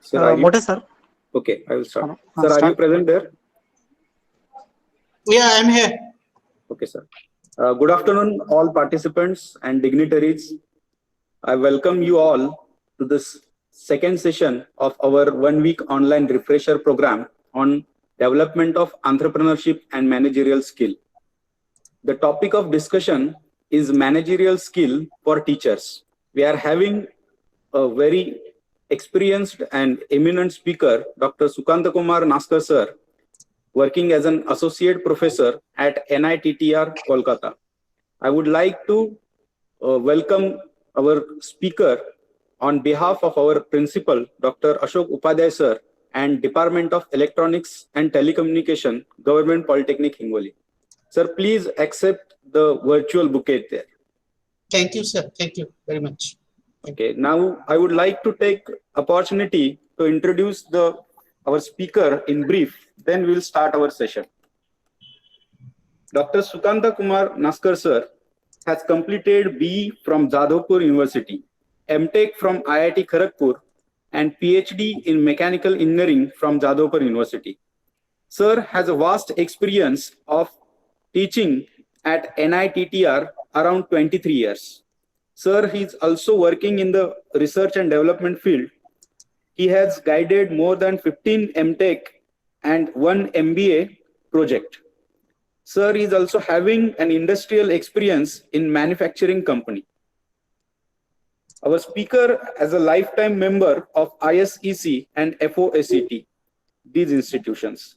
Sir, are you? Mote sir. Okay, I will start. Hello. Sir, are you Start. present there? Yeah, I'm here. Okay, sir. Good afternoon, all participants and dignitaries. I welcome you all to this second session of our 1 week online refresher program on development of entrepreneurship and managerial skill. The topic of discussion is managerial skill for teachers. We are having a very experienced and eminent speaker, Dr. Sukanta Kumar Naskar sir, working as an associate professor at NITTR, Kolkata. I would like to welcome our speaker on behalf of our principal, Dr. Ashok Upadhyay sir, and Department of Electronics and Telecommunication, Government Polytechnic, Hingoli. Sir, please accept the virtual bouquet there. Thank you, sir. Thank you very much. Okay, now I would like to take opportunity to introduce our speaker in brief, then we'll start our session. Dr. Sukanta Kumar Naskar sir has completed BE from Jadavpur University, MTech from IIT Kharagpur, and PhD in Mechanical Engineering from Jadavpur University. Sir has a vast experience of teaching at NITTR around 23 years. Sir, he is also working in the research and development field. He has guided more than 15 MTech and 1 MBA project. Sir is also having an industrial experience in manufacturing company. Our speaker as a lifetime member of ISEC and FOSET, these institutions.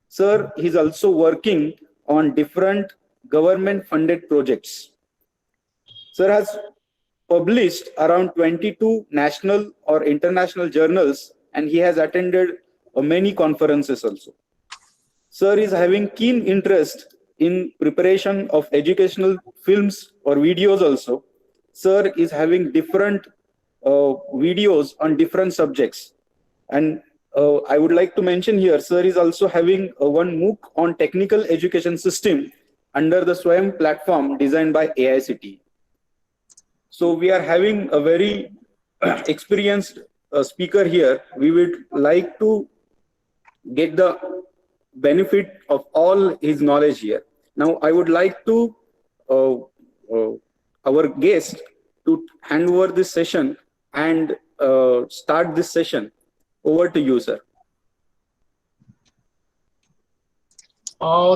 Sir, he's also working on different government funded projects. Sir has published around 22 national or international journals, and he has attended many conferences also. Sir is having keen interest in preparation of educational films or videos also. Sir is having different videos on different subjects. And I would like to mention here, sir is also having one MOOC on technical education system under the SWAYAM platform designed by AICTE. So we are having a very experienced speaker here. We would like to get the benefit of all his knowledge here. Now I would like to our guest to hand over this session and start this session. Over to you, sir.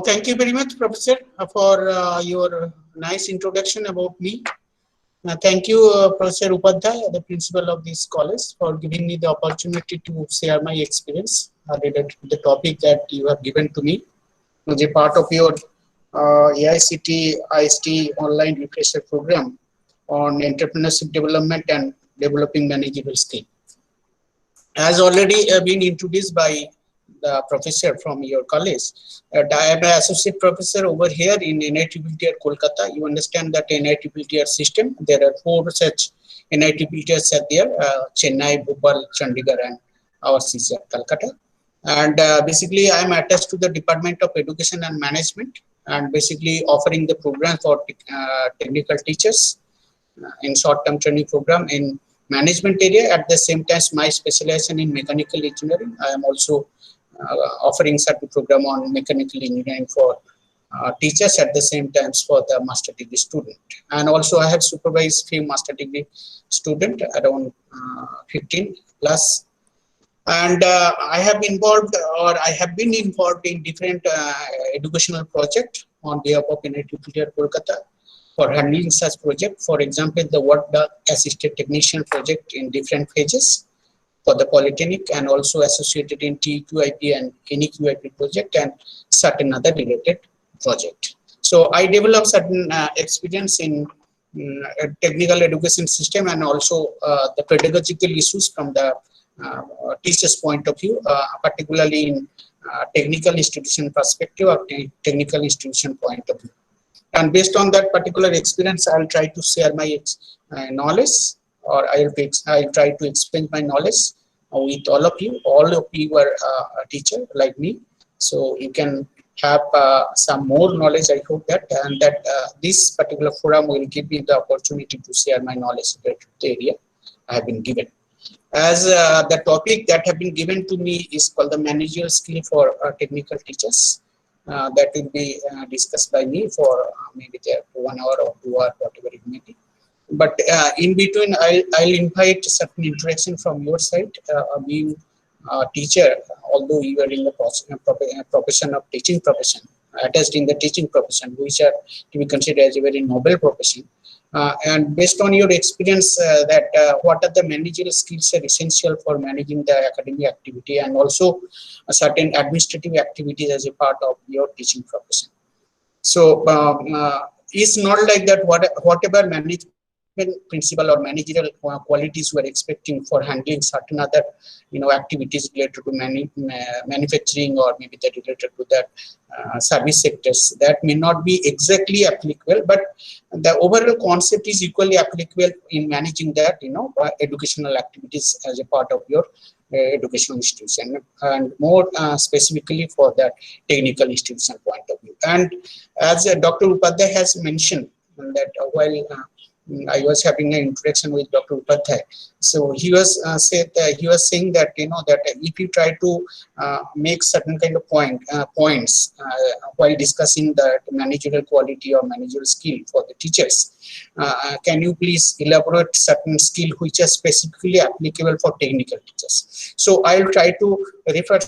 Thank you very much, Professor, for your nice introduction about me. Thank you, Professor Upadhyay, the principal of this college, for giving me the opportunity to share my experience related to the topic that you have given to me as a part of your AICTE IST online refresher program on entrepreneurship development and developing managerial skill. As already been introduced by the professor from your college, I am an associate professor over here in NITTR Kolkata. You understand that NITTR system, there are 4 such NITTRs are there, Chennai, Bhopal, Chandigarh, and our CCR Calcutta. And basically I am attached to the Department of Education and Management, and basically offering the program for technical teachers in short-term training program in management area. At the same time, my specialization in mechanical engineering, I am also offering certain program on mechanical engineering for teachers, at the same time for the master degree student. And also I have supervised few master degree student, around 15 plus. And I have been involved in different educational project on behalf of NITTR Kolkata for handling such project. For example, the work the assisted technician project in different phases for the Polytechnic, and also associated in TQIP and NEQIP project and certain other related project. So I developed certain experience in technical education system, and also the pedagogical issues from the teacher's point of view, particularly in technical institution perspective or technical institution point of view. And based on that particular experience, I'll try to share my knowledge, or I'll try to explain my knowledge with all of you. All of you are a teacher like me, so you can have some more knowledge. I hope that, and that this particular forum will give me the opportunity to share my knowledge related to the area I have been given. As the topic that have been given to me is called the managerial skill for technical teachers. That will be discussed by me for maybe 1 hour or 2 hours, whatever it may be. But in between, I'll invite certain interaction from your side, being a teacher, although you are in the profession of teaching profession, attached in the teaching profession, which are to be considered as a very noble profession. And based on your experience, what are the managerial skills are essential for managing the academic activity and also certain administrative activities as a part of your teaching profession. So it's not like that whatever management principle or managerial qualities we are expecting for handling certain other activities related to manufacturing or maybe that related to that service sectors, that may not be exactly applicable, but the overall concept is equally applicable in managing that educational activities as a part of your educational institution, and more specifically for that technical institution point of view. And as Dr. Upadhyay has mentioned that while I was having an interaction with Dr. Upadhyay, so he was saying that that if you try to make certain kind of points while discussing the managerial quality or managerial skill for the teachers, can you please elaborate certain skill which are specifically applicable for technical teachers? So I'll try to refer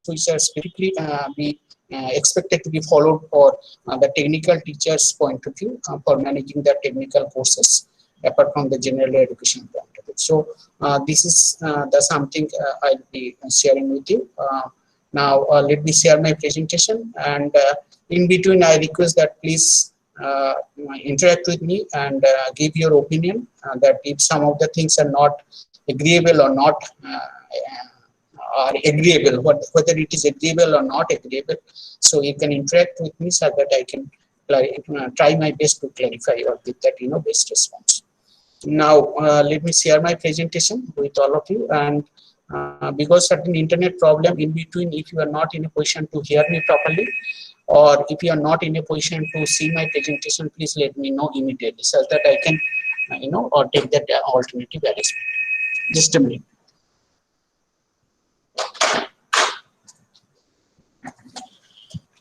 which are specifically be expected to be followed for the technical teachers point of view for managing the technical courses apart from the general education point of view. So this is the something I'll be sharing with you. Now let me share my presentation, and in between I request that please interact with me and give your opinion that if some of the things are not agreeable or not are agreeable, whether it is agreeable or not agreeable, so you can interact with me so that I can try my best to clarify or give that best response. Now let me share my presentation with all of you, and because certain internet problem in between, if you are not in a position to hear me properly, or if you are not in a position to see my presentation, please let me know immediately so that I can or take that alternative arrangement. Just a minute.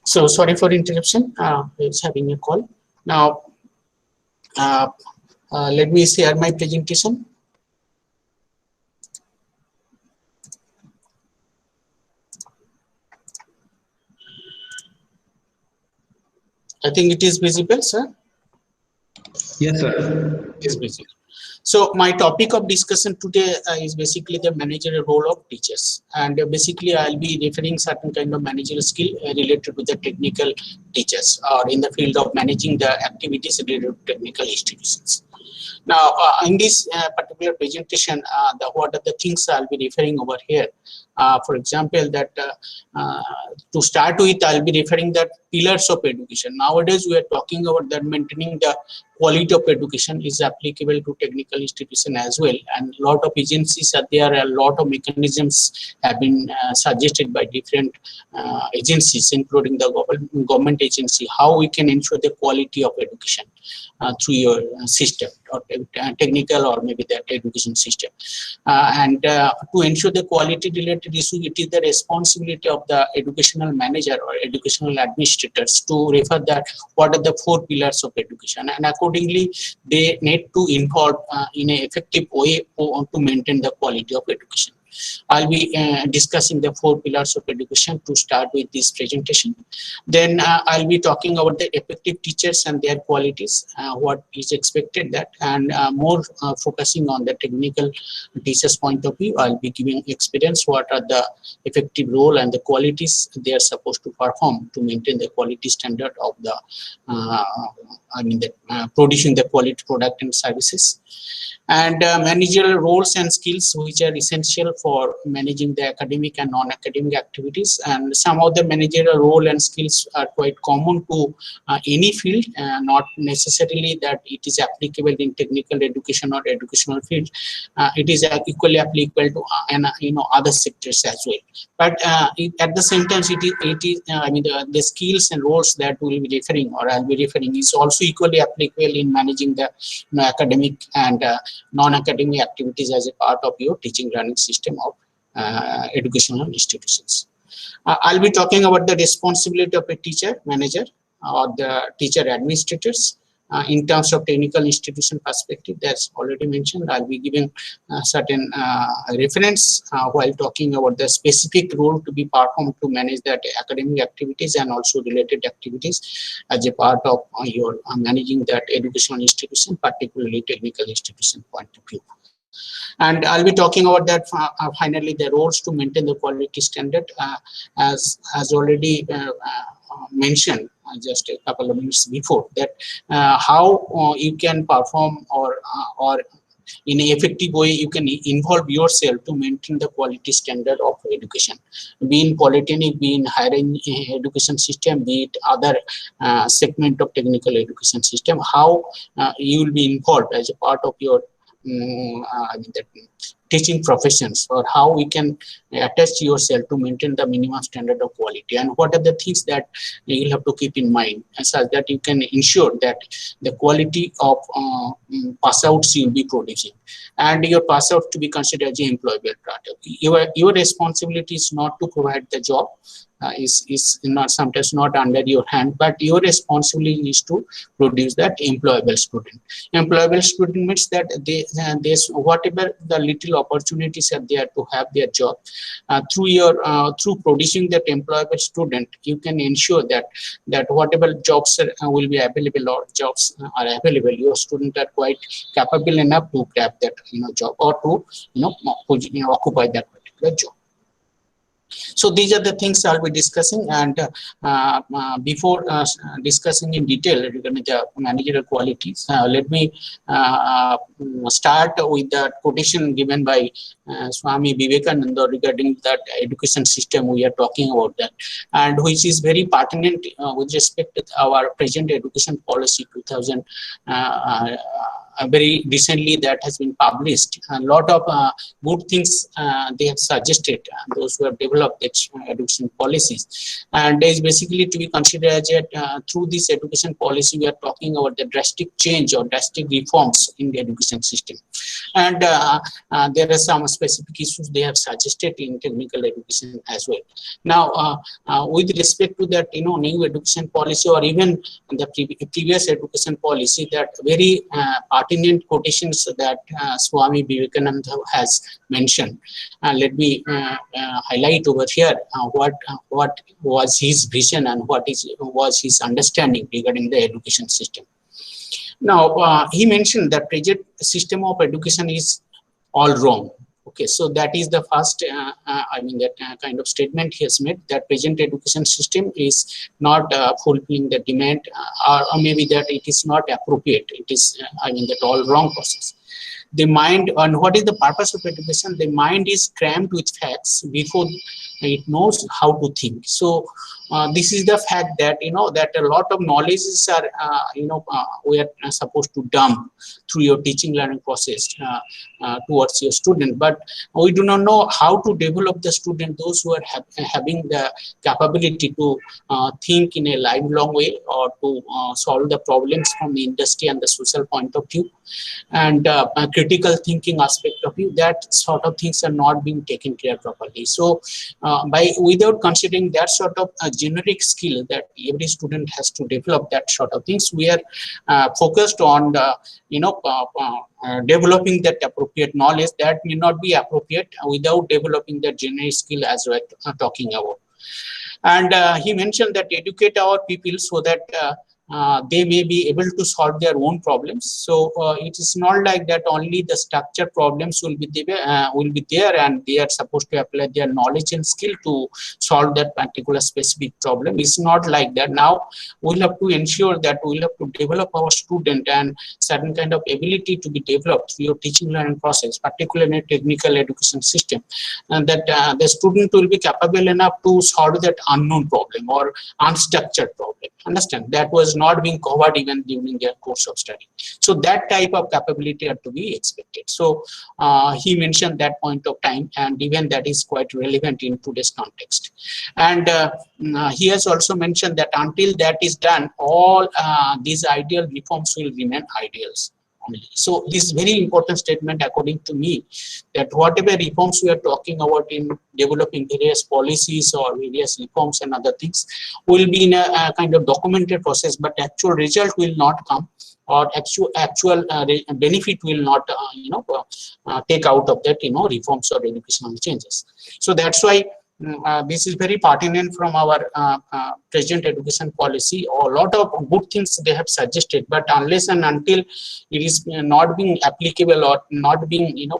So sorry for interruption. I was having a call. Now, let me share my presentation. I think it is visible, sir. Yes, sir. It is visible. So my topic of discussion today is basically the managerial role of teachers, and basically I'll be referring certain kind of managerial skill related to the technical teachers or in the field of managing the activities related to technical institutions. Now in this particular presentation, what are the things I'll be referring over here? For example, that to start with, I'll be referring that pillars of education. Nowadays, we are talking about that maintaining the quality of education is applicable to technical institution as well, and a lot of agencies are there. A lot of mechanisms have been suggested by different agencies, including the government agency, how we can ensure the quality of education through your system or technical or maybe that education system, and to ensure the quality related issue, it is the responsibility of the educational manager or educational administrators to refer that what are the 4 pillars of education, and accordingly they need to involve in an effective way to maintain the quality of education. I'll be discussing the 4 pillars of education to start with this presentation. Then I'll be talking about the effective teachers and their qualities, what is expected that, and more focusing on the technical teachers point of view. I'll be giving experience, what are the effective role and the qualities they are supposed to perform to maintain the quality standard of the, producing the quality product and services. And managerial roles and skills which are essential for managing the academic and non-academic activities, and some of the managerial role and skills are quite common to any field, not necessarily that it is applicable in technical education or educational field. It is equally applicable to other sectors as well, but at the same time the skills and roles that we will be referring or I'll be referring is also equally applicable in managing the academic and non-academic activities as a part of your teaching learning system of educational institutions. I'll be talking about the responsibility of a teacher, manager, or the teacher administrators in terms of technical institution perspective. That's already mentioned. I'll be giving certain reference while talking about the specific role to be performed to manage that academic activities and also related activities as a part of your managing that educational institution, particularly technical institution point of view. And I'll be talking about that finally the roles to maintain the quality standard as already mentioned just a couple of minutes before, that how you can perform or in an effective way you can involve yourself to maintain the quality standard of education, be in polytechnic, be in higher education system, be it other segment of technical education system, how you will be involved as a part of your the teaching professions, or how we can attach yourself to maintain the minimum standard of quality, and what are the things that you'll have to keep in mind such that you can ensure that the quality of pass outs you'll be producing, and your pass out to be considered as an employable product. Your responsibility is not to provide the job, is not sometimes not under your hand, but your responsibility is to produce that employable student. Employable student means that they whatever the little opportunities are there to have their job, through producing that employable student, you can ensure that whatever jobs will be available or jobs are available, your students are quite capable enough to grab that job or to occupy that particular job. So these are the things I'll be discussing, and before discussing in detail regarding the managerial qualities, let me start with the quotation given by Swami Vivekananda regarding that education system we are talking about that, and which is very pertinent with respect to our present education policy 2000. Very recently that has been published. A lot of good things they have suggested, those who have developed education policies, and is basically to be considered as through this education policy we are talking about the drastic change or drastic reforms in the education system, and there are some specific issues they have suggested in technical education as well. Now with respect to that new education policy or even the previous education policy, that very pertinent quotations that Swami Vivekananda has mentioned. Let me highlight over here what was his vision and what was his understanding regarding the education system. Now, he mentioned that present system of education is all wrong. Okay, so that is the first, that kind of statement he has made, that present education system is not fulfilling the demand, or maybe that it is not appropriate. It is, that all wrong process. The mind, and what is the purpose of education? The mind is crammed with facts before it knows how to think. So this is the fact that that a lot of knowledges are we are supposed to dump through your teaching learning process towards your student, but we do not know how to develop the student, those who are having the capability to think in a lifelong way, or to solve the problems from the industry and the social point of view, and a critical thinking aspect of view. That sort of things are not being taken care of properly. So without considering that sort of generic skill that every student has to develop, that sort of things, we are focused on developing that appropriate knowledge that may not be appropriate without developing that generic skill as we're talking about. And he mentioned that educate our people so that they may be able to solve their own problems. So it is not like that only the structured problems will be there and they are supposed to apply their knowledge and skill to solve that particular specific problem. It's not like that. Now we'll have to ensure that we'll have to develop our student and certain kind of ability to be developed through your teaching learning process, particularly in a technical education system, and that the student will be capable enough to solve that unknown problem or unstructured problem. Understand? That was not being covered even during their course of study. So that type of capability are to be expected. So he mentioned that point of time, and even that is quite relevant in today's context. And he has also mentioned that until that is done, all these ideal reforms will remain ideals. only. So this is very important statement according to me, that whatever reforms we are talking about in developing various policies or various reforms and other things will be in a kind of documented process, but actual result will not come, or actual benefit will not take out of that reforms or educational changes. So that's why this is very pertinent from our present education policy. A lot of good things they have suggested, but unless and until it is not being applicable or not being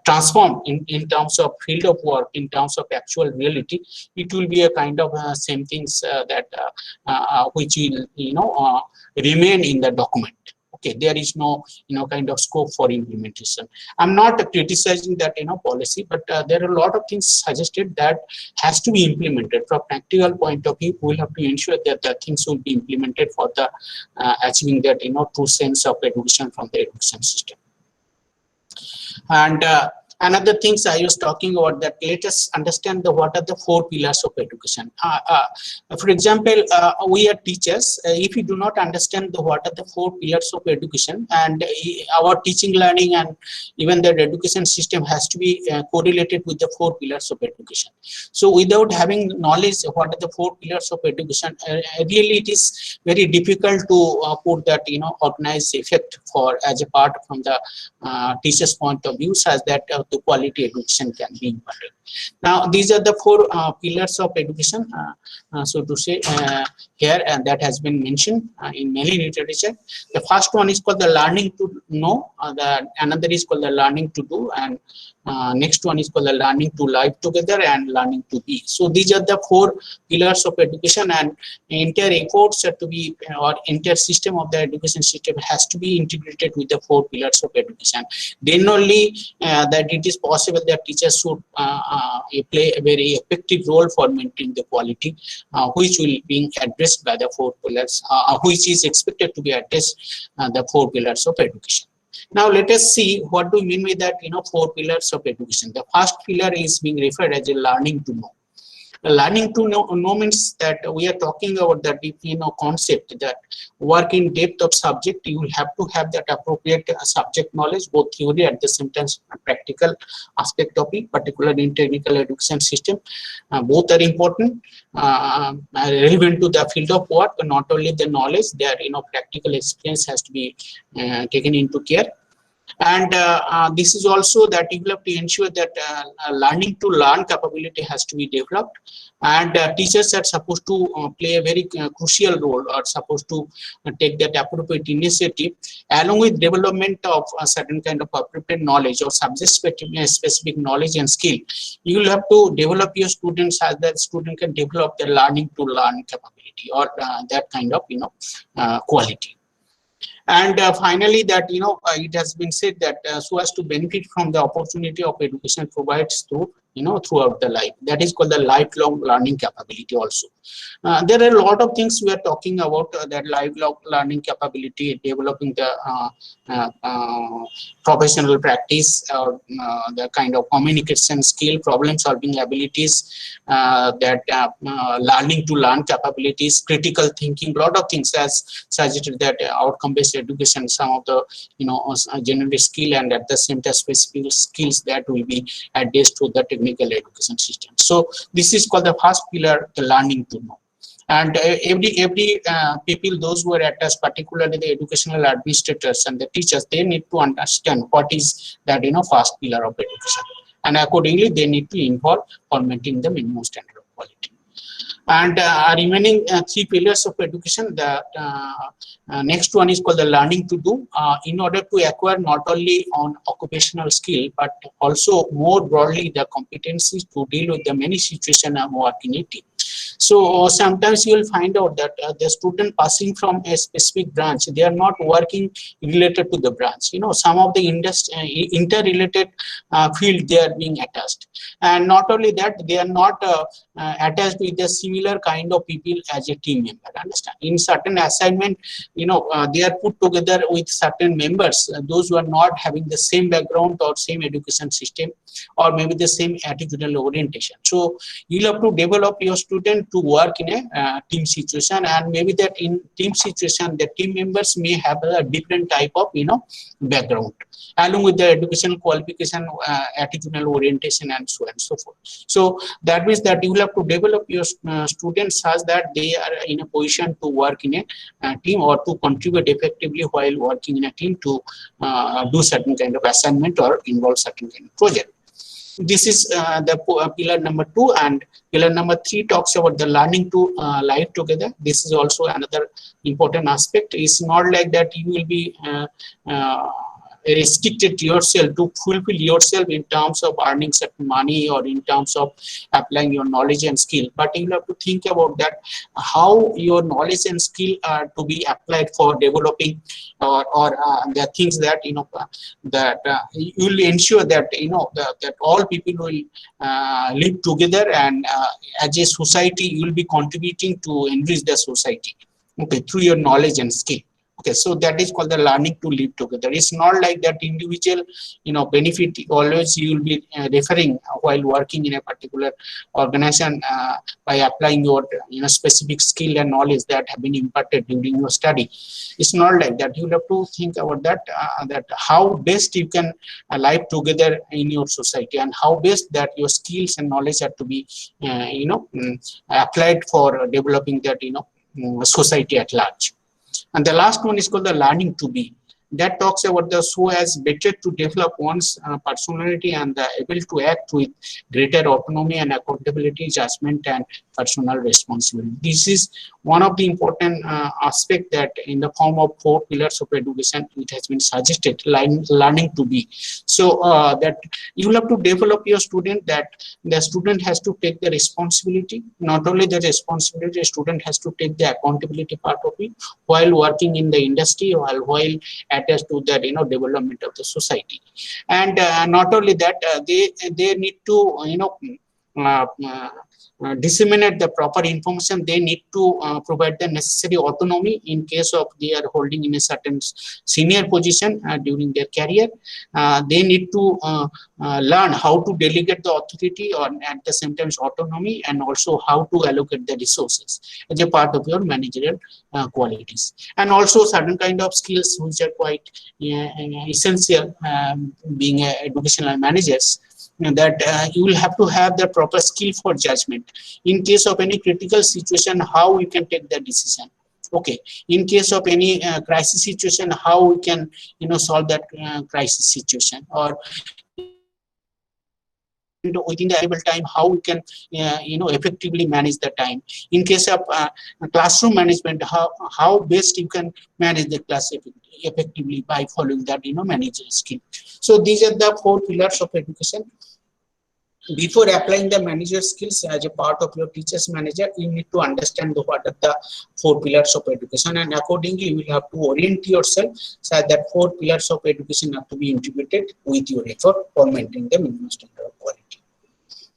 transformed in terms of field of work, in terms of actual reality, it will be a kind of same things that which will remain in the document. Okay, there is no kind of scope for implementation. I'm not criticizing that policy, but there are a lot of things suggested that has to be implemented. From practical point of view, we will have to ensure that the things will be implemented for the achieving that true sense of education from the education system. And another things I was talking about, that let us understand what are the 4 pillars of education. For example, we are teachers. If we do not understand what are the 4 pillars of education, and our teaching, learning, and even the education system has to be correlated with the 4 pillars of education. So without having knowledge of what are the 4 pillars of education, really it is very difficult to put that organized effect for as a part from the teacher's point of view, such that the quality education can be imparted. Now, these are the 4 pillars of education, so to say, here, and that has been mentioned in many literature. The first one is called the learning to know, another is called the learning to do, and next one is called the learning to live together and learning to be. So these are the 4 pillars of education, and entire efforts are to be, or entire system of the education system has to be integrated with the 4 pillars of education. Then only that it is possible that teachers should play a very effective role for maintaining the quality, which will be addressed by the 4 pillars, which is expected to be addressed the 4 pillars of education. Now let us see what do we mean with that 4 pillars of education. The first pillar is being referred as a learning to know. Learning to know means that we are talking about the deep concept that work in depth of subject. You will have to have that appropriate subject knowledge, both theory at the same time practical aspect of it, particularly in technical education system. Both are important, relevant to the field of work, but not only the knowledge, their practical experience has to be taken into care. And this is also that you will have to ensure that learning to learn capability has to be developed, and teachers are supposed to play a very crucial role, or supposed to take that appropriate initiative along with development of a certain kind of appropriate knowledge or subject specific knowledge and skill. You will have to develop your students as that student can develop their learning to learn capability, or that kind of quality. And finally, that it has been said that so as to benefit from the opportunity of education provides throughout the life, that is called the lifelong learning capability also. There are a lot of things we are talking about, that lifelong learning capability, developing the professional practice, or the kind of communication skill, problem solving abilities, that learning to learn capabilities, critical thinking, lot of things as suggested that outcome based education, some of the general skill, and at the same time specific skills that will be addressed to the technical education system. So this is called the first pillar, the learning to know. And every people, those who are attached, particularly the educational administrators and the teachers, they need to understand what is that first pillar of education, and accordingly they need to involve for maintaining the minimum standard of quality. And remaining 3 pillars of education, the next one is called the learning to do, in order to acquire not only on occupational skill, but also more broadly the competencies to deal with the many situations and work in a team. So sometimes you will find out that the student passing from a specific branch, they are not working related to the branch. Some of the interrelated field they are being attached, and not only that, they are not attached with the similar kind of people as a team member. Understand? In certain assignment, they are put together with certain members, those who are not having the same background or same education system, or maybe the same attitudinal orientation. So you'll have to develop your student to work in a team situation, and maybe that in team situation the team members may have a different type of background, along with their educational qualification, attitudinal orientation, and so on and so forth. So that means that you will have to develop your students such that they are in a position to work in a team or to contribute effectively while working in a team to do certain kind of assignment or involve certain kind of project. This is the pillar number 2, and pillar number 3 talks about the learning to live together. This is also another important aspect. It's not like that you will be restricted yourself to fulfill yourself in terms of earning certain money or in terms of applying your knowledge and skill, but you have to think about that how your knowledge and skill are to be applied for developing or the things that you will ensure that that all people will live together, and as a society you will be contributing to enrich the society, okay, through your knowledge and skill. Okay, so that is called the learning to live together. It's not like that individual, benefit always you will be referring while working in a particular organization by applying your specific skill and knowledge that have been imparted during your study. It's not like that. You have to think about that that how best you can live together in your society, and how best that your skills and knowledge are to be applied for developing that society at large. And the last one is called the learning to be. That talks about the so as better to develop one's personality and the ability to act with greater autonomy and accountability, judgment, and personal responsibility. This is one of the important aspects that in the form of 4 pillars of education, it has been suggested, learning to be. So that you will have to develop your student, that the student has to take the responsibility, not only the responsibility, the student has to take the accountability part of it while working in the industry, while attached to that development of the society. And not only that, they need to disseminate the proper information. They need to provide the necessary autonomy in case of they are holding in a certain senior position during their career. They need to learn how to delegate the authority or at the same time autonomy, and also how to allocate the resources as a part of your managerial qualities, and also certain kind of skills which are quite essential being educational managers, that you will have to have the proper skill for judgment in case of any critical situation, how you can take the decision. Okay, in case of any crisis situation, how we can solve that crisis situation, or within the available time, how we can effectively manage the time. In case of classroom management, how best you can manage the class effectively by following that managerial skill. So these are the 4 pillars of education. Before applying the manager skills as a part of your teacher's manager, you need to understand what are the 4 pillars of education, and accordingly you will have to orient yourself so that 4 pillars of education have to be integrated with your effort for maintaining the minimum standard of quality.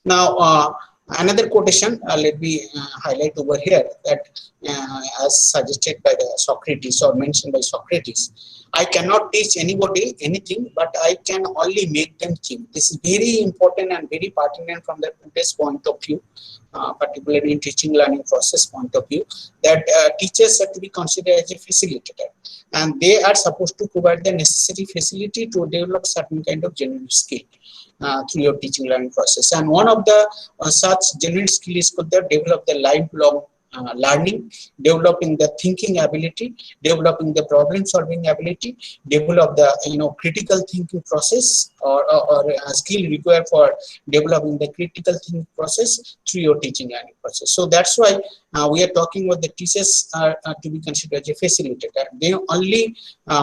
Now, another quotation, let me highlight over here, that as suggested by the Socrates or mentioned by Socrates, I cannot teach anybody anything, but I can only make them think. This is very important and very pertinent from the today's point of view, particularly in teaching learning process point of view, that teachers have to be considered as a facilitator, and they are supposed to provide the necessary facility to develop certain kind of genuine skill through your teaching learning process. And one of the such genuine skill is called the develop the lifelong learning, developing the thinking ability, developing the problem solving ability, develop the critical thinking process or a skill required for developing the critical thinking process through your teaching learning process. So that's why we are talking about the teachers are to be considered as a facilitator. They only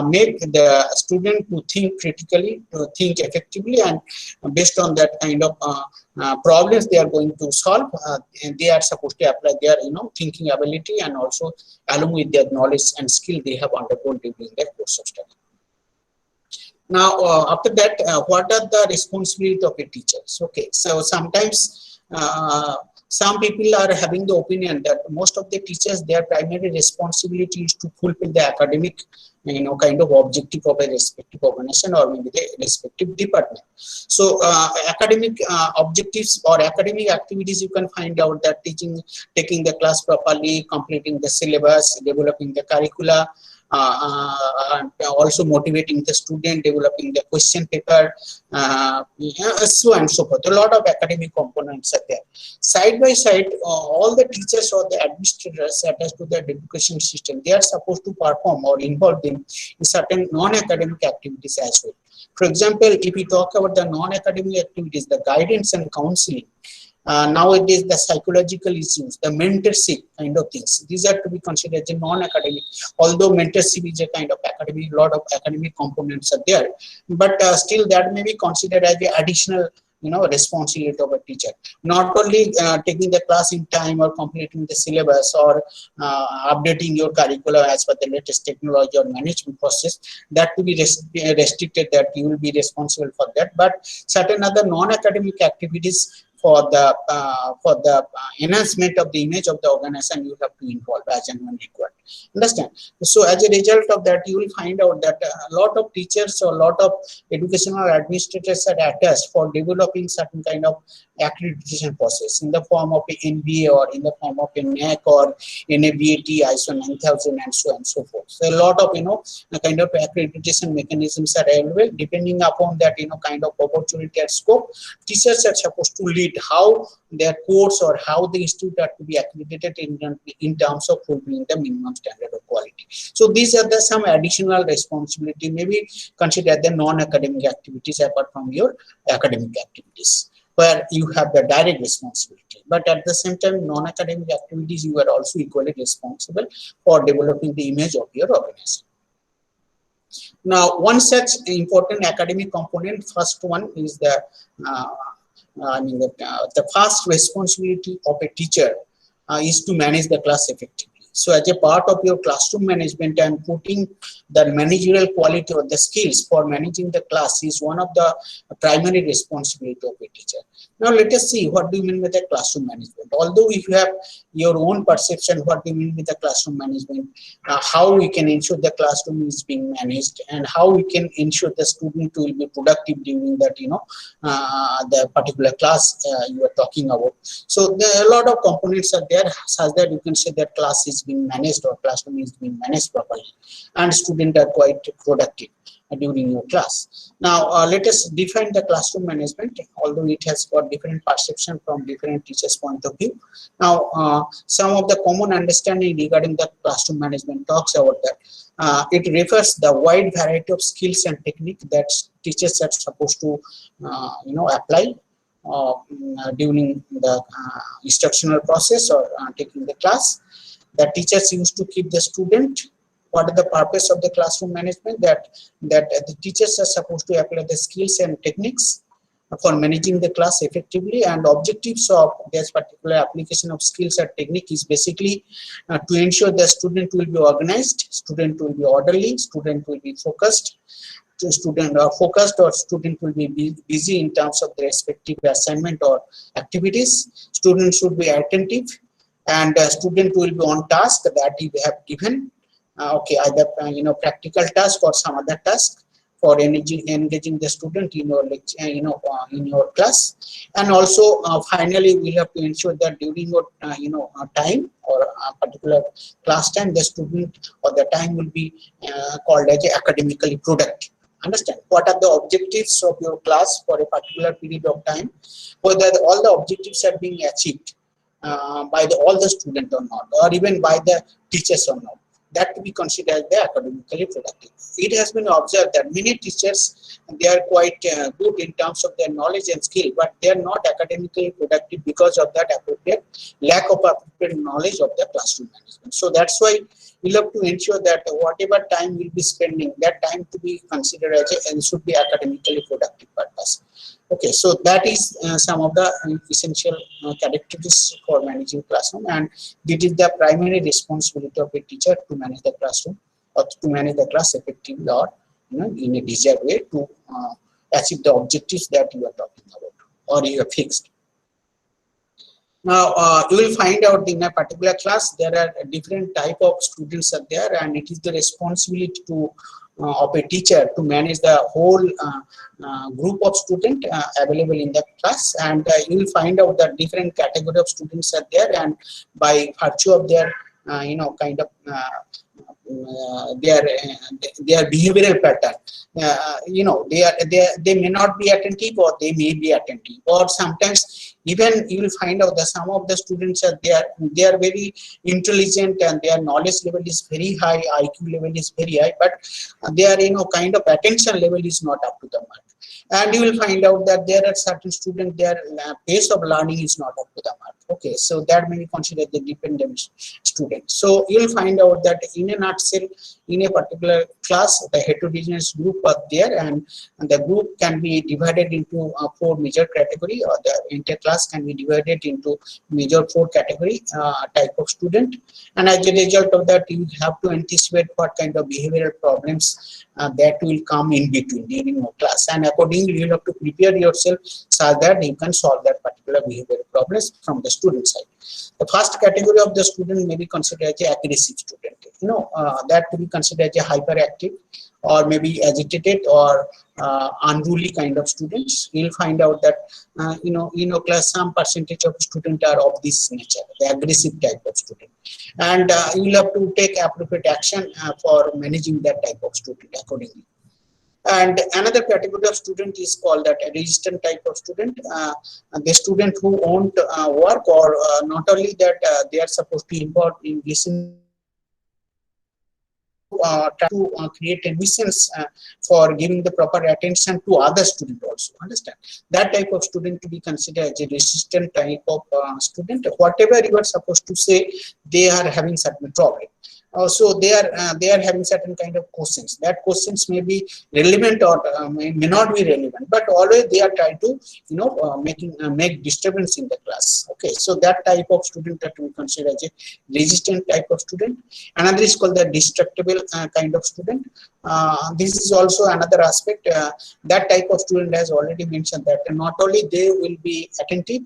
make the student to think critically, to think effectively, and based on that kind of problems they are going to solve, and they are supposed to apply their thinking ability, and also along with their knowledge and skill they have undergone during their course of study. Now, after that, what are the responsibilities of a teacher? Okay, so sometimes some people are having the opinion that most of the teachers, their primary responsibility is to fulfill the academic, kind of objective of a respective organization or maybe the respective department. So academic objectives or academic activities, you can find out that taking the class properly, completing the syllabus, developing the curricula, and also motivating the student, developing the question paper, so and so forth. A lot of academic components are there. Side by side, all the teachers or the administrators attached to the education system, they are supposed to perform or involve in certain non-academic activities as well. For example, if we talk about the non-academic activities, the guidance and counseling, nowadays the psychological issues, the mentorship kind of things, these are to be considered as non-academic, although mentorship is a kind of academic, lot of academic components are there, but still that may be considered as the additional responsibility of a teacher. Not only taking the class in time or completing the syllabus or updating your curriculum as per the latest technology or management process, that to be restricted, that you will be responsible for that, but certain other non-academic activities for the enhancement of the image of the organization, you have to involve as and when required. Understand? So as a result of that, you will find out that a lot of teachers or a lot of educational administrators are attached for developing certain kind of accreditation process in the form of a NBA or in the form of a NAC or NABAT, ISO 9000 and so on and so forth. So a lot of kind of accreditation mechanisms are available. Depending upon that kind of opportunity and scope, teachers are supposed to lead how their course or how the institute are to be accredited in terms of fulfilling the minimum standard of quality. So these are some additional responsibility, maybe consider the non-academic activities apart from your academic activities, where you have the direct responsibility. But at the same time, non-academic activities, you are also equally responsible for developing the image of your organization. Now, one such important academic component, first one is the the first responsibility of a teacher is to manage the class effectively. So as a part of your classroom management and putting the managerial quality or the skills for managing the class is one of the primary responsibility of a teacher. Now let us see what do you mean with the classroom management. Although if you have your own perception what do you mean with the classroom management, how we can ensure the classroom is being managed and how we can ensure the student will be productive during that the particular class you are talking about. So there are a lot of components are there such that you can say that class is being managed or classroom is being managed properly and students are quite productive during your class. Now let us define the classroom management, although it has got different perception from different teachers' point of view. Now some of the common understanding regarding the classroom management talks about that. It refers the wide variety of skills and technique that teachers are supposed to apply during the instructional process or taking the class. The teachers used to keep the student. What is the purpose of the classroom management? That the teachers are supposed to apply the skills and techniques for managing the class effectively, and objectives of this particular application of skills and technique is basically to ensure the student will be organized, student will be orderly, student will be focused. Student are focused or student will be busy in terms of their respective assignment or activities. Students should be attentive and student will be on task that you have given. Either practical task or some other task for engaging the student in your lecture, in your class. And also finally we have to ensure that during your time or a particular class time, the student or the time will be called as academically productive. Understand what are the objectives of your class for a particular period of time, whether all the objectives are being achieved by all the students or not, or even by the teachers or not. That to be considered the academically productive. It has been observed that many teachers, they are quite good in terms of their knowledge and skill, but they are not academically productive because of that appropriate lack of appropriate knowledge of the classroom management. So that's why we have to ensure that whatever time we'll be spending, that time to be considered as and should be academically productive purpose. Okay, so that is some of the essential characteristics for managing classroom, and it is the primary responsibility of a teacher to manage the classroom or to manage the class effectively or in a desired way to achieve the objectives that you are talking about or you have fixed. Now, you will find out in a particular class there are different type of students are there, and it is the responsibility to of a teacher to manage the whole group of students available in the class, and you will find out that different category of students are there, and by virtue of their kind of their behavioral pattern, they may not be attentive, or they may be attentive, or sometimes even you will find out that some of the students are there, they are very intelligent and their knowledge level is very high, IQ level is very high, but their kind of attention level is not up to the mark. And you will find out that there are certain students, their pace of learning is not up to the mark. Okay, so that may be considered the dependent student. So you will find out that in a nutshell, in a particular class, the heterogeneous group are there, and the group can be divided into 4 major category, or the entire class can be divided into major 4 category type of student. And as a result of that, you have to anticipate what kind of behavioral problems that will come in between during your class, and accordingly you have to prepare yourself so that you can solve that particular behavioral problems from the student side. The first category of the student may be considered as an aggressive student, that to be considered as a hyperactive, or maybe agitated, or unruly kind of students. You'll find out that class some percentage of students are of this nature, the aggressive type of student, and you'll have to take appropriate action for managing that type of student accordingly. And another category of student is called that a resistant type of student, the student who won't work, or not only that they are supposed to involve in listening, try to create a nuisance for giving the proper attention to other student also. Understand, that type of student to be considered as a resistant type of student. Whatever you are supposed to say, they are having certain problem. So they are having certain kind of questions. That questions may be relevant, or may not be relevant, but always they are trying to make disturbance in the class. Okay, so that type of student that we consider as a resistant type of student. Another is called the destructible kind of student. This is also another aspect. That type of student has already mentioned that not only they will be attentive,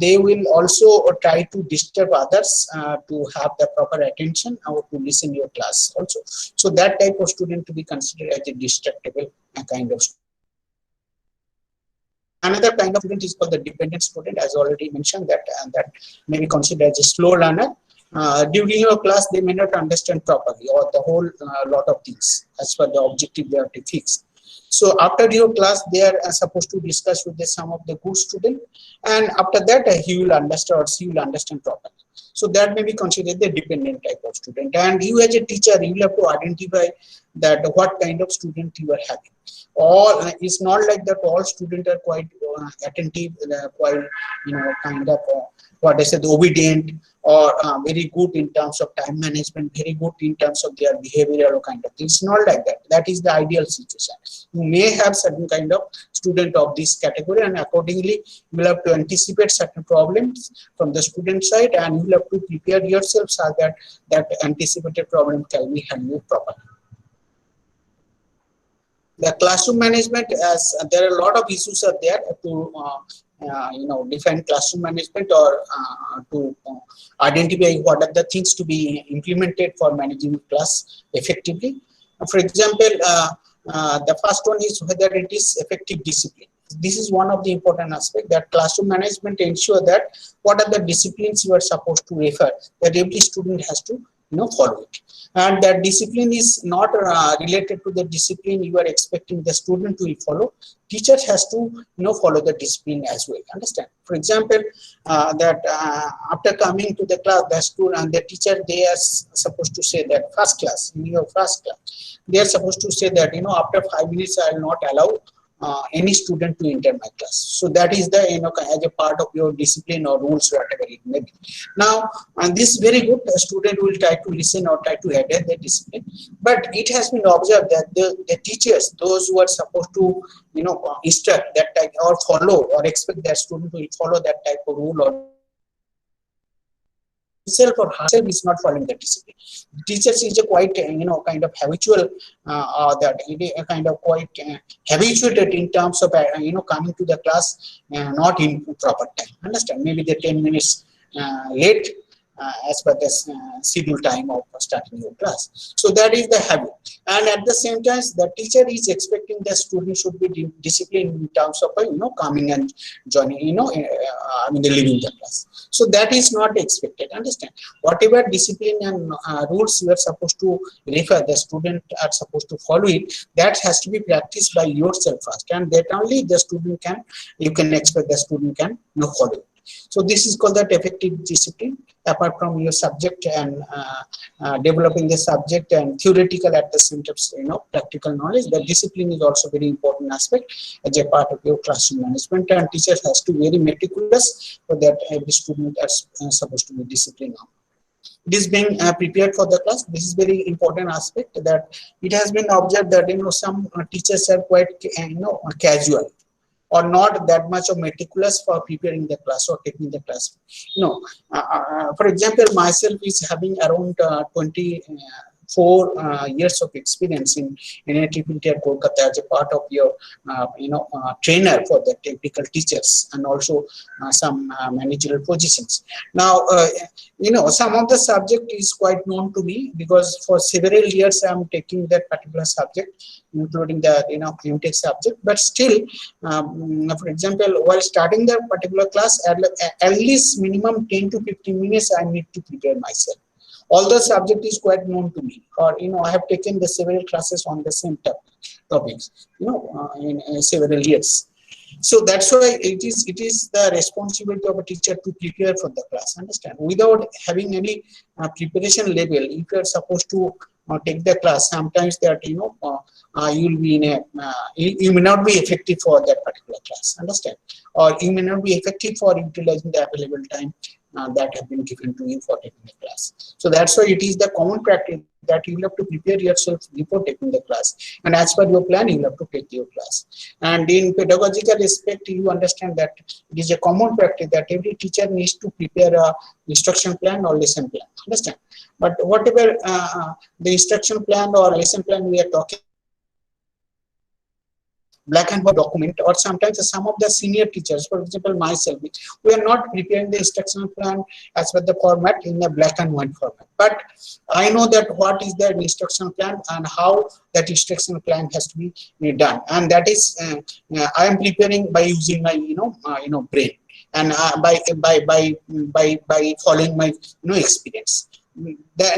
they will also try to disturb others to have the proper attention, or to listen your class also. So that type of student to be considered as a destructible kind of student. Another kind of student is called the dependent student, as already mentioned, that may be considered as a slow learner. During your class, they may not understand properly, or the whole lot of things as per the objective they have to fix. So after your class, they are supposed to discuss with some of the good student, and after that he will understand, or she will understand properly. So that may be considered the dependent type of student. And you as a teacher, you will have to identify that what kind of student you are having. All it's not like that all students are quite attentive, quite kind of what I said, obedient, or very good in terms of time management, very good in terms of their behavioral kind of things. It's not like that. That is the ideal situation. You may have certain kind of student of this category, and accordingly you will have to anticipate certain problems from the student side, and you will have to prepare yourself so that that anticipated problem can be handled properly. The classroom management, as there are a lot of issues are there to define classroom management, or to identify what are the things to be implemented for managing class effectively. For example, the first one is whether it is effective discipline. This is one of the important aspects, that classroom management ensure that what are the disciplines you are supposed to refer, that every student has to follow it, and that discipline is not related to the discipline you are expecting the student to follow. Teachers has to follow the discipline as well. Understand, for example, that after coming to the class, the student and the teacher, they are supposed to say that first class, in your first class, they are supposed to say that after 5 minutes I will not allow any student to enter my class. So that is the as a part of your discipline or rules, whatever it may be. Now, and this is very good. A student will try to listen or try to adhere the discipline, but it has been observed that the teachers, those who are supposed to instruct that type or follow or expect that student will follow that type of rule or himself or herself is not following the discipline. Teachers is a quite kind of habitual that a kind of quite habituated in terms of coming to the class not in proper time. Understand? Maybe the 10 minutes late as per the schedule time of starting your class. So that is the habit. And at the same time, the teacher is expecting the student should be disciplined in terms of coming and joining, leaving the class. So that is not expected. Understand? Whatever discipline and rules you are supposed to refer, the student are supposed to follow it. That has to be practiced by yourself first, and that only the student can. You can expect the student can follow it. So this is called that effective discipline. Apart from your subject and developing the subject and theoretical at the same time, practical knowledge, the discipline is also very important aspect as a part of your classroom management. And teacher has to be very meticulous so that every student is supposed to be disciplined on. This being prepared for the class, this is very important aspect that it has been observed that some teachers are quite casual, or not that much of meticulous for preparing the class or taking the class. For example, myself is having around 24 years of experience in NITPT at Kolkata as a part of your trainer for the technical teachers and also some managerial positions. Now, some of the subject is quite known to me because for several years I am taking that particular subject, including the MTech subject. But still, for example, while starting that particular class, at least minimum 10 to 15 minutes I need to prepare myself. Although subject is quite known to me, or I have taken the several classes on the same topics, in several years. So that's why it is the responsibility of a teacher to prepare for the class. Understand? Without having any preparation level, if you are supposed to take the class, sometimes that you will be in a you may not be effective for that particular class. Understand? Or you may not be effective for utilizing the available time that have been given to you for taking the class. So that's why it is the common practice that you will have to prepare yourself before taking the class, and as per your plan you will have to take your class. And in pedagogical aspect, you understand that it is a common practice that every teacher needs to prepare a instruction plan or lesson plan. Understand? But whatever the instruction plan or lesson plan we are talking, black and white document, or sometimes some of the senior teachers, for example myself, we are not preparing the instructional plan as per the format in a black and white format. But I know that what is the instructional plan and how that instructional plan has to be done, and that is I am preparing by using my brain and by following my experience.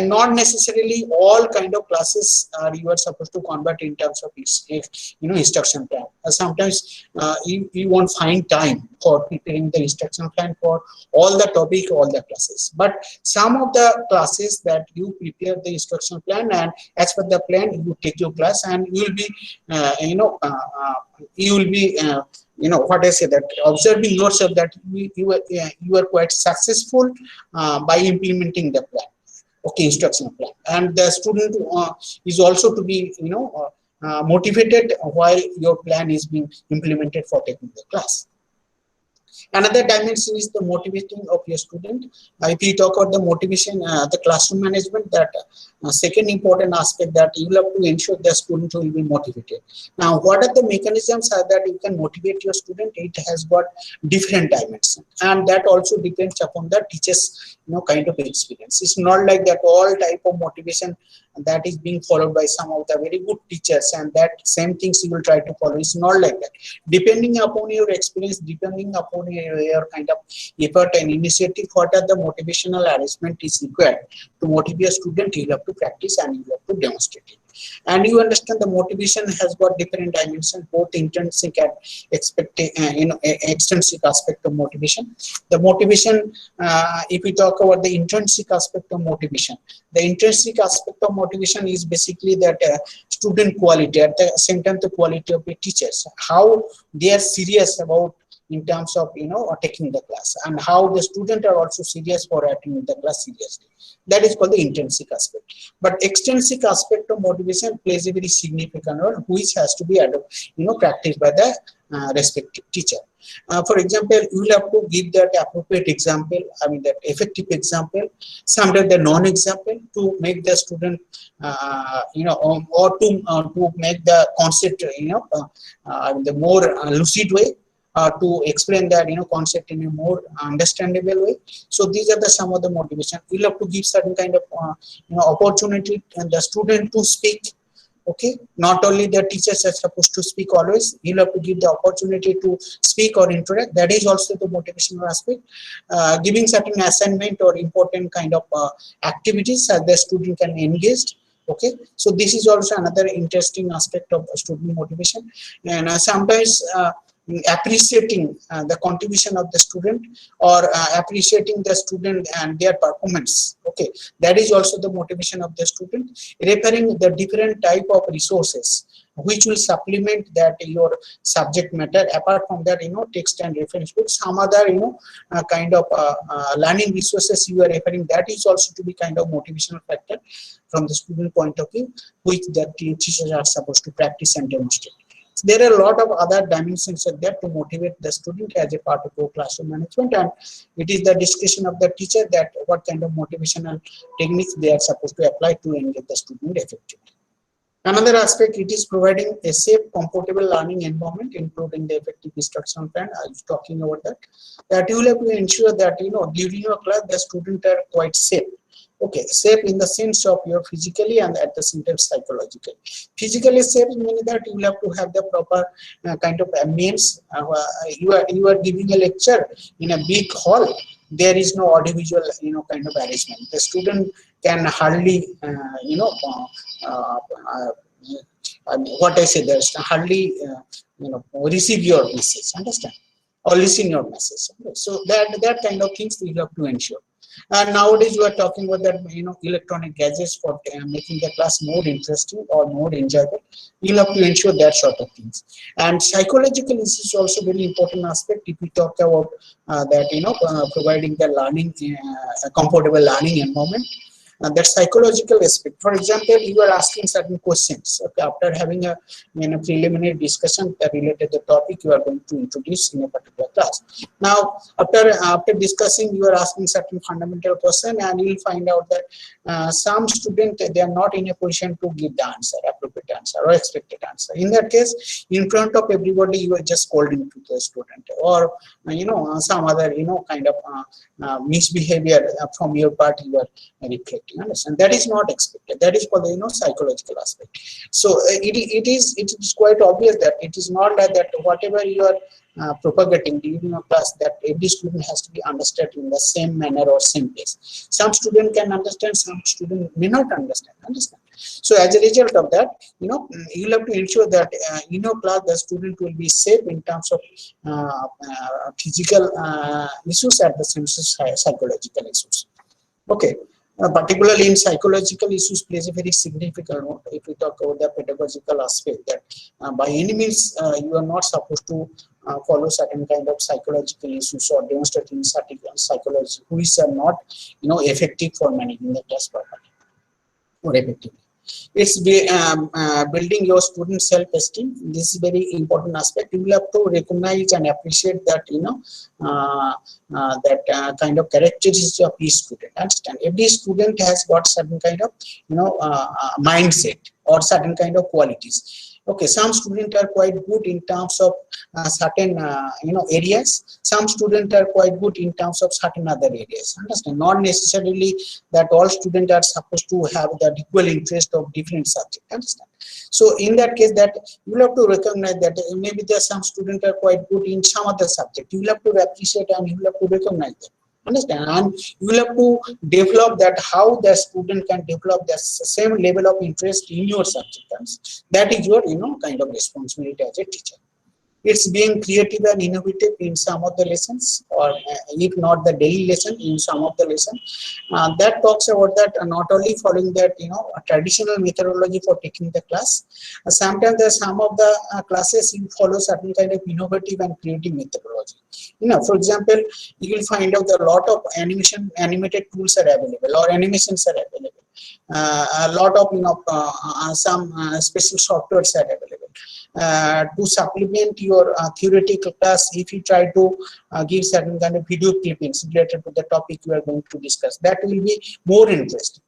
Not necessarily all kind of classes you are supposed to convert in terms of instruction plan. Sometimes you won't find time for preparing the instruction plan for all the topic, all the classes. But some of the classes that you prepare the instruction plan, and as per the plan you take your class, and you will be what I say, that observing yourself that you are quite successful by implementing the plan. Okay, instructional plan, and the student is also to be motivated while your plan is being implemented for taking the class. Another dimension is the motivating of your student. If we talk about the motivation, the classroom management, that second important aspect that you have to ensure the student will be motivated. Now, what are the mechanisms that you can motivate your student? It has got different dimensions, and that also depends upon the teacher's kind of experience. It's not like that all type of motivation that is being followed by some of the very good teachers, and that same things you will try to follow. It's not like that. Depending upon your experience, depending upon your kind of effort and initiative, what are the motivational arrangement is required to motivate a student, you have to practice and you have to demonstrate it. And you understand the motivation has got different dimensions, both intrinsic and extrinsic aspect of motivation. The motivation, if we talk about the intrinsic aspect of motivation, the intrinsic aspect of motivation is basically that student quality, at the same time the quality of the teachers, how they are serious about in terms of taking the class, and how the students are also serious for attending the class seriously. That is called the intrinsic aspect. But extrinsic aspect of motivation plays a very significant role, which has to be practiced by the respective teacher. For example, you will have to give that appropriate example, I mean that effective example, sometimes the non-example to make the student, or to make the concept, the more lucid way, to explain that concept in a more understandable way. So these are the some of the motivation. You'll have to give certain kind of opportunity and the student to speak. Okay, not only the teachers are supposed to speak always, you'll have to give the opportunity to speak or interact. That is also the motivational aspect. Giving certain assignment or important kind of activities that the student can engage. Okay, so this is also another interesting aspect of student motivation. And sometimes appreciating the contribution of the student, or appreciating the student and their performance. Okay, that is also the motivation of the student. Referring the different type of resources which will supplement that your subject matter. Apart from that, text and reference books, some other kind of learning resources you are referring, that is also to be kind of motivational factor from the student point of view, which the teachers are supposed to practice and demonstrate. There are a lot of other dimensions are there to motivate the student as a part of your classroom management, and it is the discretion of the teacher that what kind of motivational techniques they are supposed to apply to engage the student effectively. Another aspect, it is providing a safe, comfortable learning environment, including the effective instruction plan. I was talking about that. That you will have to ensure that during your class the students are quite safe. Okay, safe in the sense of your physically and at the same time psychologically. Physically safe meaning that you will have to have the proper kind of ambience. You are giving a lecture in a big hall. There is no audiovisual kind of arrangement. The student can hardly what I say, there's hardly receive your message, understand, or listen your message. Okay? So that kind of things we have to ensure. And nowadays we are talking about that electronic gadgets for making the class more interesting or more enjoyable. You'll have to ensure that sort of things. And psychological is also very important aspect if we talk about that providing the learning comfortable learning environment. That psychological aspect. For example, you are asking certain questions. Okay, after having a preliminary discussion related to the topic you are going to introduce in a particular class. Now, after discussing, you are asking certain fundamental question, and you will find out that some students, they are not in a position to give the answer, appropriate answer or expected answer. In that case, in front of everybody, you are just scolding to the student, or some other kind of misbehavior from your part you are reflecting. Understand, that is not expected. That is for the psychological aspect. So it is quite obvious that it is not like that whatever you are propagating during your class, that every student has to be understood in the same manner or same pace. Some student can understand, some student may not understand. So as a result of that, you'll have to ensure that in your class the student will be safe in terms of physical issues at the same time psychological issues. Okay. Particularly in psychological issues plays a very significant role. If we talk about the pedagogical aspect, that by any means you are not supposed to follow certain kind of psychological issues or demonstrating certain psychology which are not effective for managing the class properly or effectively. It's building your student self-esteem. This is very important aspect. You will have to recognize and appreciate that kind of characteristics of each student. Understand, every student has got certain kind of mindset or certain kind of qualities. Okay, some students are quite good in terms of certain areas. Some students are quite good in terms of certain other areas. Understand, not necessarily that all students are supposed to have the equal interest of different subjects. Understand. So in that case, that you will have to recognize that maybe there are some students are quite good in some other subject. You will have to appreciate and you will have to recognize them. Understand, and you will have to develop that how the student can develop the same level of interest in your subject. That is your kind of responsibility as a teacher. It's being creative and innovative in some of the lessons, or if not the daily lesson, in some of the lesson. That talks about that not only following that a traditional methodology for taking the class. Sometimes there are some of the classes you follow certain kind of innovative and creative methodology. For example, you will find out that a lot of animated tools are available, or animations are available. A lot of some special softwares are available. to supplement your theoretical class. If you try to give certain kind of video clippings related to the topic you are going to discuss, that will be more interesting.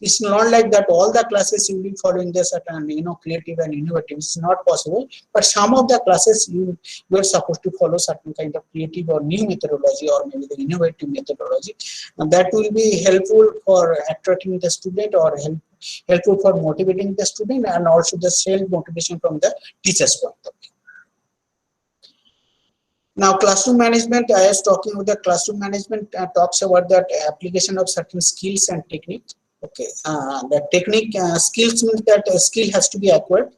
It's not like that all the classes you will be following the certain, creative and innovative. It's not possible. But some of the classes you are supposed to follow certain kind of creative or new methodology, or maybe the innovative methodology, and that will be helpful for attracting the student, or helpful for motivating the student, and also the self motivation from the teacher's point of view. Now, classroom management, I was talking about the classroom management, talks about that application of certain skills and techniques. Okay, the technique, skills means that a skill has to be acquired.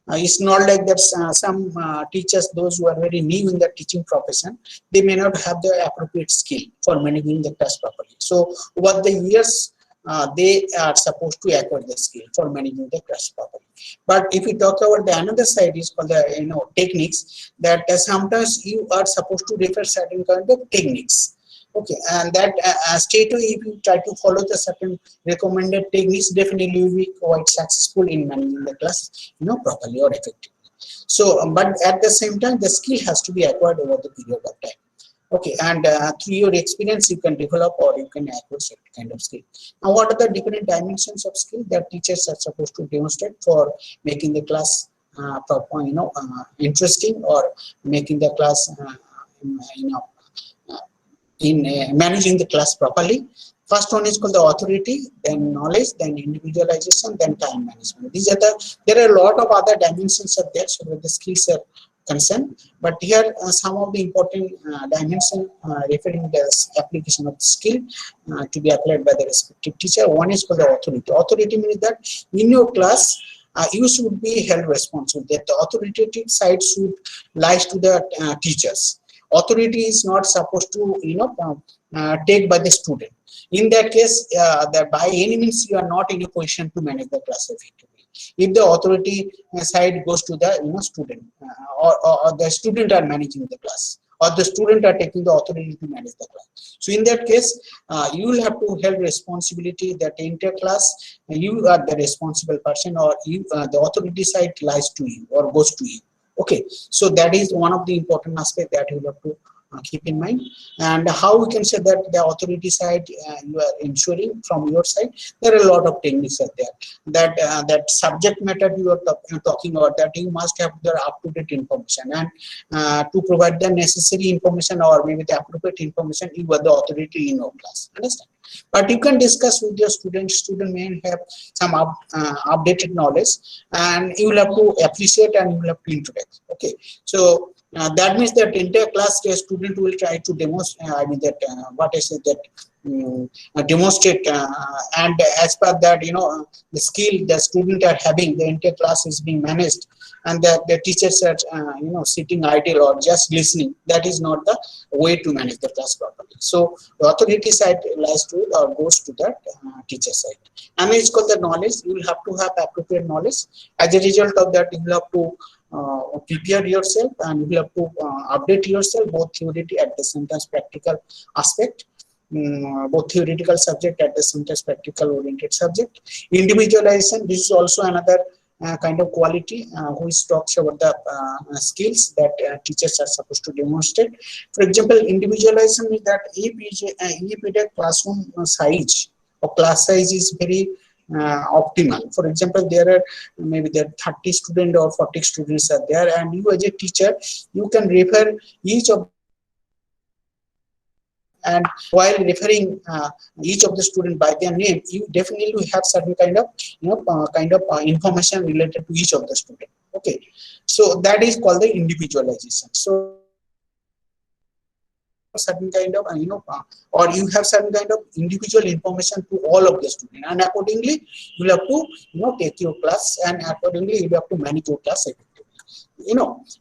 It's not like that some teachers, those who are very new in the teaching profession, they may not have the appropriate skill for managing the class properly. So over the years, they are supposed to acquire the skill for managing the class properly. But if we talk about the another side is called the techniques, that sometimes you are supposed to refer certain kind of techniques. Okay, and that straight away, if you try to follow the certain recommended techniques, definitely you will be quite successful in managing the class, properly or effectively. So, but at the same time, the skill has to be acquired over the period of time. Okay, and through your experience, you can develop or you can acquire certain kind of skill. Now, what are the different dimensions of skill that teachers are supposed to demonstrate for making the class interesting, or making the class, in managing the class properly? First one is called the authority, then knowledge, then individualization, then time management. These are there are a lot of other dimensions of there, so that the skills are concerned. But here some of the important dimensions referring to the application of skill to be applied by the respective teacher. One is called the authority. Authority means that in your class, you should be held responsible. That the authoritative side should lies to the teachers. Authority is not supposed to take by the student. In that case, that by any means you are not in a position to manage the class effectively. If the authority side goes to the student, or the student are managing the class, or the student are taking the authority to manage the class. So in that case, you will have to have responsibility that entire class, you are the responsible person, or you, the authority side lies to you or goes to you. Okay, so that is one of the important aspects that you have to keep in mind. And how we can say that the authority side you are ensuring from your side, there are a lot of techniques out there. That subject matter you are talking about, that you must have the up-to-date information, and to provide the necessary information, or maybe the appropriate information, you are the authority in your class. Understand? But you can discuss with your students. Student may have some updated knowledge, and you will have to appreciate and you will have to introduce. Okay, so that means that entire class, the student will try to demonstrate. Demonstrate, and as per that, the skill the student are having, the entire class is being managed, and the teachers are sitting idle or just listening. That is not the way to manage the class properly. So the authority side lies to or goes to the teacher side. And it's called the knowledge. You will have to have appropriate knowledge. As a result of that, you will have to prepare yourself, and you will have to update yourself, both theoretic at the same time practical aspect, both theoretical subject at the same time practical oriented subject. Individualization, this is also another kind of quality which talks about the skills that teachers are supposed to demonstrate. For example, individualization is that if the classroom size or class size is very optimal. For example, there are 30 students or 40 students are there, and you as a teacher, you can refer each of, and while referring each of the student by their name, you definitely have certain kind of information related to each of the student. Okay, so that is called the individualization. So certain kind of or you have certain kind of individual information to all of the students, and accordingly you will have to take your class, and accordingly you will have to manage your class effectively.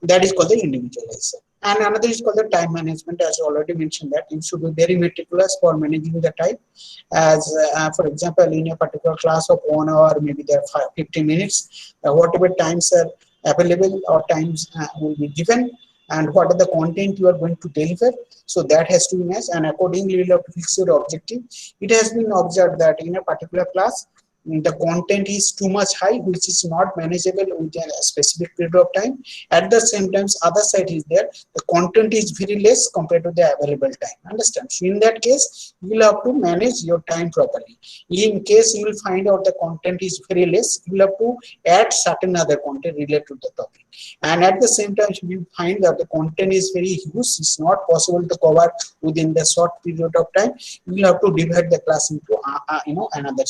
That is called the individualization. And another is called the time management. As I already mentioned, that you should be very meticulous for managing the time. As for example, in a particular class of 1 hour, maybe there are 50 minutes, whatever times are available or times will be given, and what are the content you are going to deliver. So that has to be matched, and accordingly you will have to fix your objective. It has been observed that in a particular class, the content is too much high, which is not manageable within a specific period of time. At the same time, other side is there, the content is very less compared to the available time. Understand? So in that case, you will have to manage your time properly. In case you will find out the content is very less, you will have to add certain other content related to the topic. And at the same time, if you find that the content is very huge, it's not possible to cover within the short period of time, you will have to divide the class into another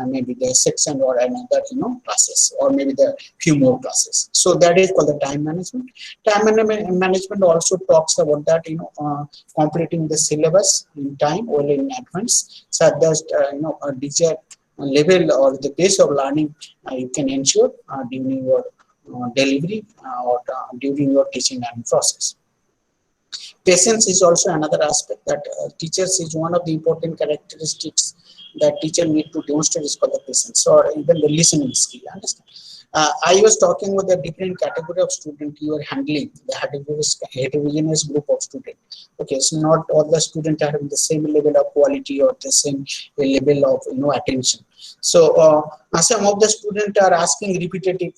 maybe the section or another classes, or maybe the few more classes. So that is called the time management. Management also talks about that completing the syllabus in time or in advance, such that a desired level or the pace of learning you can ensure during your delivery or during your teaching learning process. Patience is also another aspect that teachers is one of the important characteristics that teacher need to demonstrate is called the patience, or even the listening skill. Understand? I was talking with a different category of student you are handling, the heterogeneous group of students. Okay, so not all the students are having the same level of quality or the same level of attention. So some of the students are asking repetitive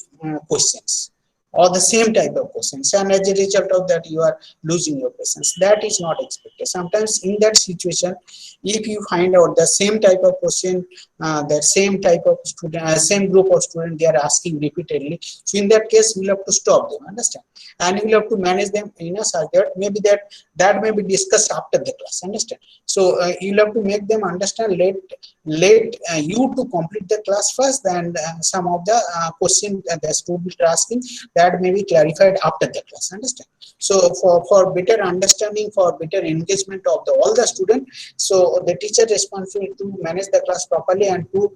questions, or the same type of questions, and as a result of that you are losing your patience. That is not expected. Sometimes in that situation, if you find out the same type of question, the same type of student, same group of students, they are asking repeatedly, so in that case we'll have to stop them. Understand? And we'll have to manage them such that maybe that may be discussed after the class. Understand? So you'll have to make them understand, let you to complete the class first, and some of the questions that the students are asking, that may be clarified after the class. Understand? So for better understanding, for better engagement of all the students, so the teacher responsible to manage the class properly and to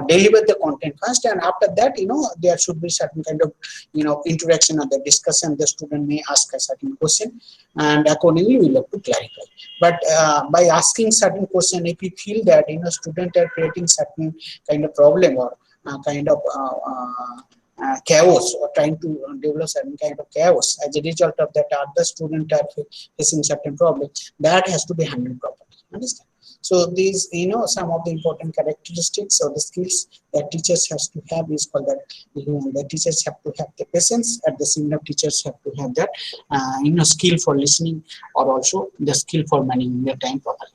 deliver the content first, and after that there should be certain kind of interaction or the discussion. The student may ask a certain question, and accordingly we will have to clarify. But by asking certain question, if we feel that student are creating certain kind of problem or kind of chaos, or trying to develop certain kind of chaos, as a result of that other student are facing certain problems, that has to be handled properly. Understand? So these some of the important characteristics or the skills that teachers has to have is called that the teachers have to have the patience. At the same time, teachers have to have that skill for listening, or also the skill for managing their time properly.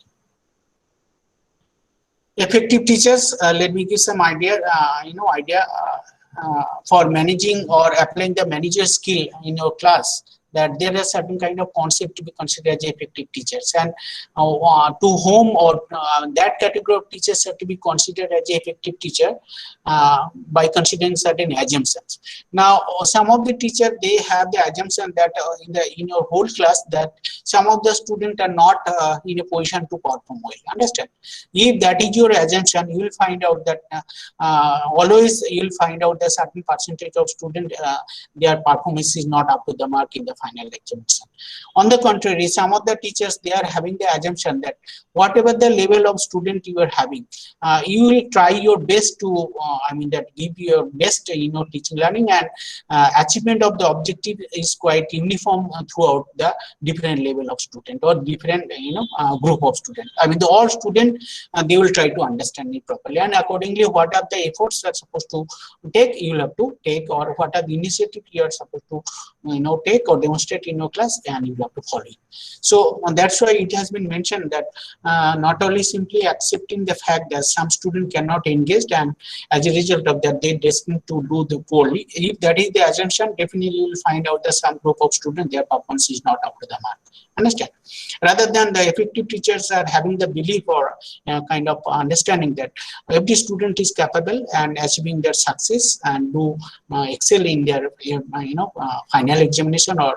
Effective teachers, let me give some idea for managing or applying the manager skill in your class, that there is certain kind of concept to be considered as effective teachers, and to whom or that category of teachers have to be considered as an effective teacher by considering certain assumptions. Now, some of the teachers, they have the assumption that in your whole class, that some of the students are not in a position to perform well. Understand? If that is your assumption, you will find out that always you will find out that certain percentage of students, their performance is not up to the mark in the final examination. On the contrary, some of the teachers, they are having the assumption that whatever the level of student you are having, you will try your best to that give your best teaching learning, and achievement of the objective is quite uniform throughout the different level of student or different group of students. The all students, they will try to understand it properly, and accordingly what are the efforts that are supposed to take, you will have to take, or what are the initiative you are supposed to take or demonstrate in your class, and you have to follow it. So that's why it has been mentioned that not only simply accepting the fact that some student cannot engage, and as a result of that they destined to do the poorly. If that is the assumption, definitely you will find out that some group of students, their performance is not up to the mark. Understand? Rather than the effective teachers are having the belief or kind of understanding that every student is capable and achieving their success and do excel in their final examination or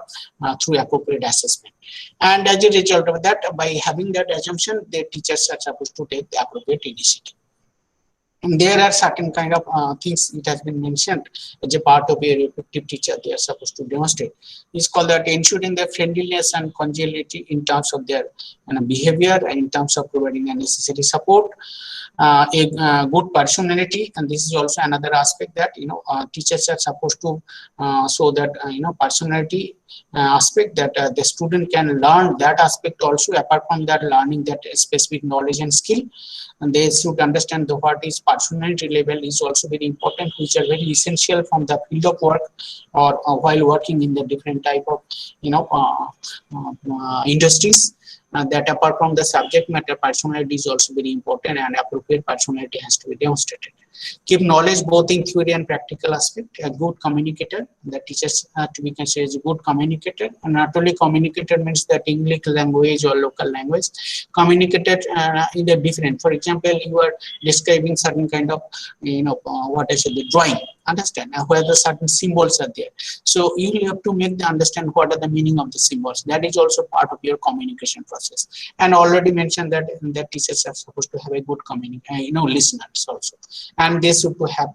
through appropriate assessment. And as a result of that, by having that assumption, the teachers are supposed to take the appropriate initiative. And there are certain kind of things it has been mentioned as a part of a effective teacher they are supposed to demonstrate. It's called that ensuring their friendliness and congeniality in terms of their behavior and in terms of providing a necessary support, a good personality, and this is also another aspect that teachers are supposed to show that personality aspect that the student can learn that aspect also. Apart from that, learning that specific knowledge and skill, and they should understand the what is personality level is also very important, which are very essential from the field of work or while working in the different type of industries. That apart from the subject matter, personality is also very important, and appropriate personality has to be demonstrated. Keep knowledge both in theory and practical aspect. A good communicator, the teachers to be considered as a good communicator, and not only communicator means that English language or local language. Communicator in the different. For example, you are describing certain kind of what I said, the drawing. Understand where the certain symbols are there. So you have to make the understand what are the meaning of the symbols. That is also part of your communication process. And already mentioned that teachers are supposed to have a good listeners also, and they should have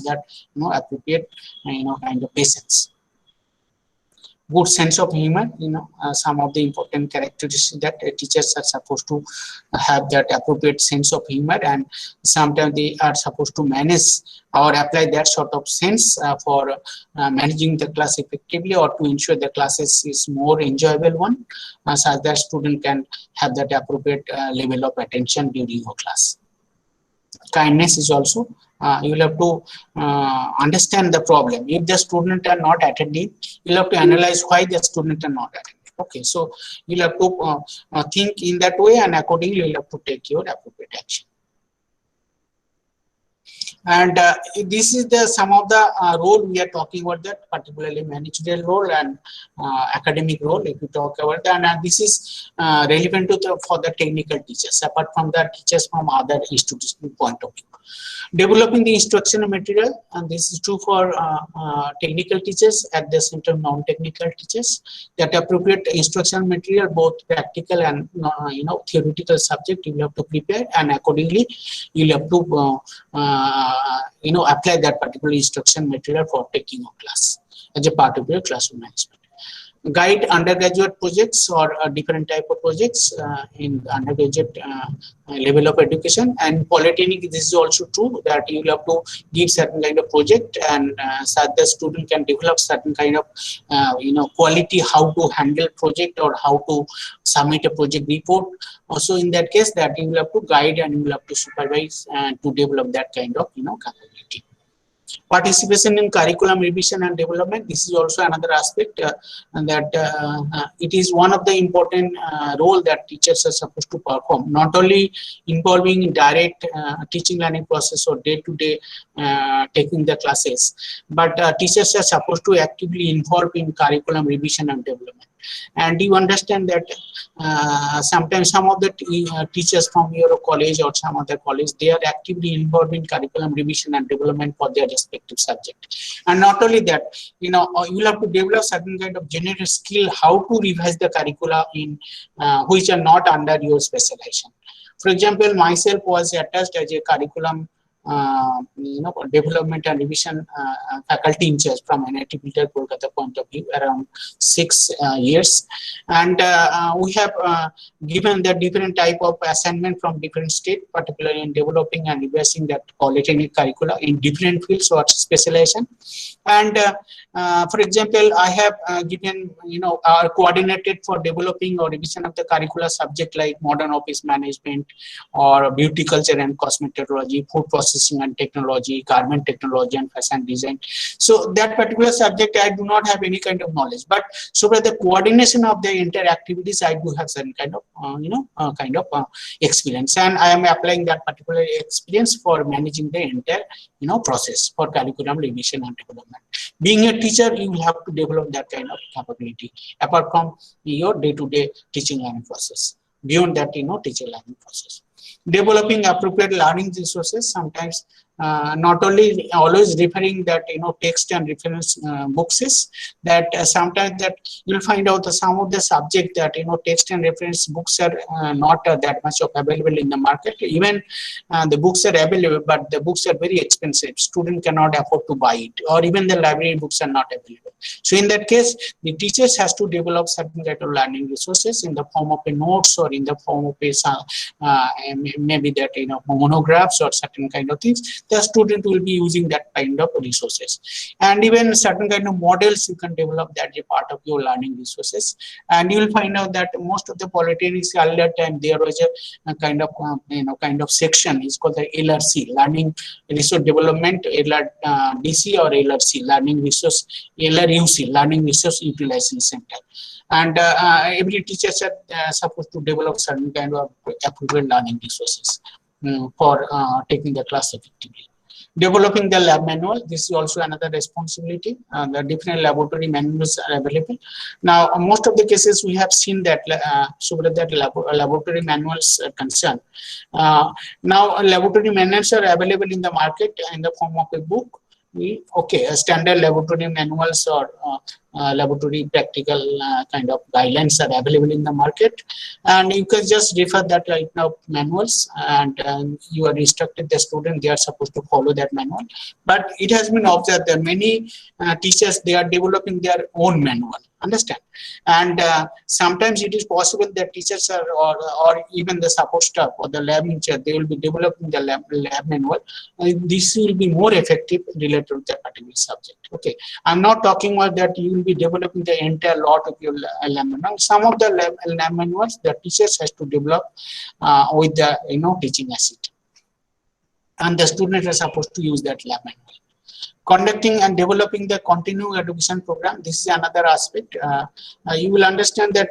that appropriate kind of patience. Good sense of humor, some of the important characteristics that teachers are supposed to have, that appropriate sense of humor, and sometimes they are supposed to manage or apply that sort of sense for managing the class effectively, or to ensure the classes is more enjoyable one, such that student can have that appropriate level of attention during your class. Kindness is also, you will have to understand the problem. If the student are not attending, you will have to analyze why the student are not attending. Okay, so you will have to think in that way, and accordingly you will have to take your appropriate action. And this is the some of the role we are talking about, that particularly managerial role and academic role. If we talk about that, and this is relevant to for the technical teachers, apart from the teachers from other institutional point of view. Developing the instructional material, and this is true for technical teachers at the center of non-technical teachers. That appropriate instructional material, both practical and theoretical subject, you will have to prepare, and accordingly you will have to apply that particular instruction material for taking a class as a part of your classroom management. Guide undergraduate projects or different type of projects in undergraduate level of education. And polytechnic, this is also true, that you will have to give certain kind of project, and such the student can develop certain kind of quality, how to handle project or how to submit a project report. Also in that case, that you will have to guide and you will have to supervise and to develop that kind of capability. Participation in curriculum revision and development, this is also another aspect that it is one of the important role that teachers are supposed to perform, not only involving in direct teaching learning process or day-to-day taking the classes, but teachers are supposed to actively involve in curriculum revision and development. And you understand that sometimes some of the teachers from your college or some other college, they are actively involved in curriculum revision and development for their respective subject. And not only that, you will have to develop certain kind of general skill how to revise the curricula in which are not under your specialization. For example, myself was attached as a curriculum development and revision faculty in charge from NIT Filter Kolkata point of view around 6 years, and we have given the different type of assignment from different state, particularly in developing and revising that polytechnic curricula in different fields or specialization. And for example, I have given coordinated for developing or revision of the curricula subject like modern office management or beauty culture and cosmetology, food processing and technology, garment technology and fashion design. So that particular subject I do not have any kind of knowledge, but so by the coordination of the entire activities I do have certain kind of experience, and I am applying that particular experience for managing the entire process for curriculum revision and development. Being a teacher, you will have to develop that kind of capability apart from your day-to-day teaching learning process. Beyond that, teacher learning process. Developing appropriate learning resources, sometimes not only always referring that text and reference books is that sometimes that you'll find out that some of the subject that text and reference books are not that much of available in the market. Even the books are available, but the books are very expensive. Student cannot afford to buy it, or even the library books are not available. So in that case, the teachers has to develop certain kind of learning resources in the form of a notes or in the form of a maybe that monographs or certain kind of things the student will be using that kind of resources. And even certain kind of models you can develop that as a part of your learning resources. And you will find out that most of the polytechnics earlier time there was a kind of kind of section is called the LRC, Learning Resource Development, LRDC or LRC, Learning Resource, LRUC, Learning Resource Utilization Center. And every teacher is supposed to develop certain kind of appropriate learning resources for taking the class effectively. Developing the lab manual, this is also another responsibility. The different laboratory manuals are available. Now, most of the cases we have seen that laboratory manuals are concerned. Now, laboratory manuals are available in the market in the form of a book. Standard laboratory manuals or laboratory practical kind of guidelines are available in the market, and you can just refer that right now manuals, and you are instructed the student they are supposed to follow that manual. But it has been observed that many teachers they are developing their own manual, understand, and sometimes it is possible that teachers are or even the support staff or the lab teacher they will be developing the lab manual. This will be more effective related to that particular subject. Okay, I'm not talking about that you will be developing the entire lot of your lab manual. Some of the lab manuals the teachers has to develop with the teaching assistant, and the students are supposed to use that lab manual. Conducting and developing the continuing education program, this is another aspect. You will understand that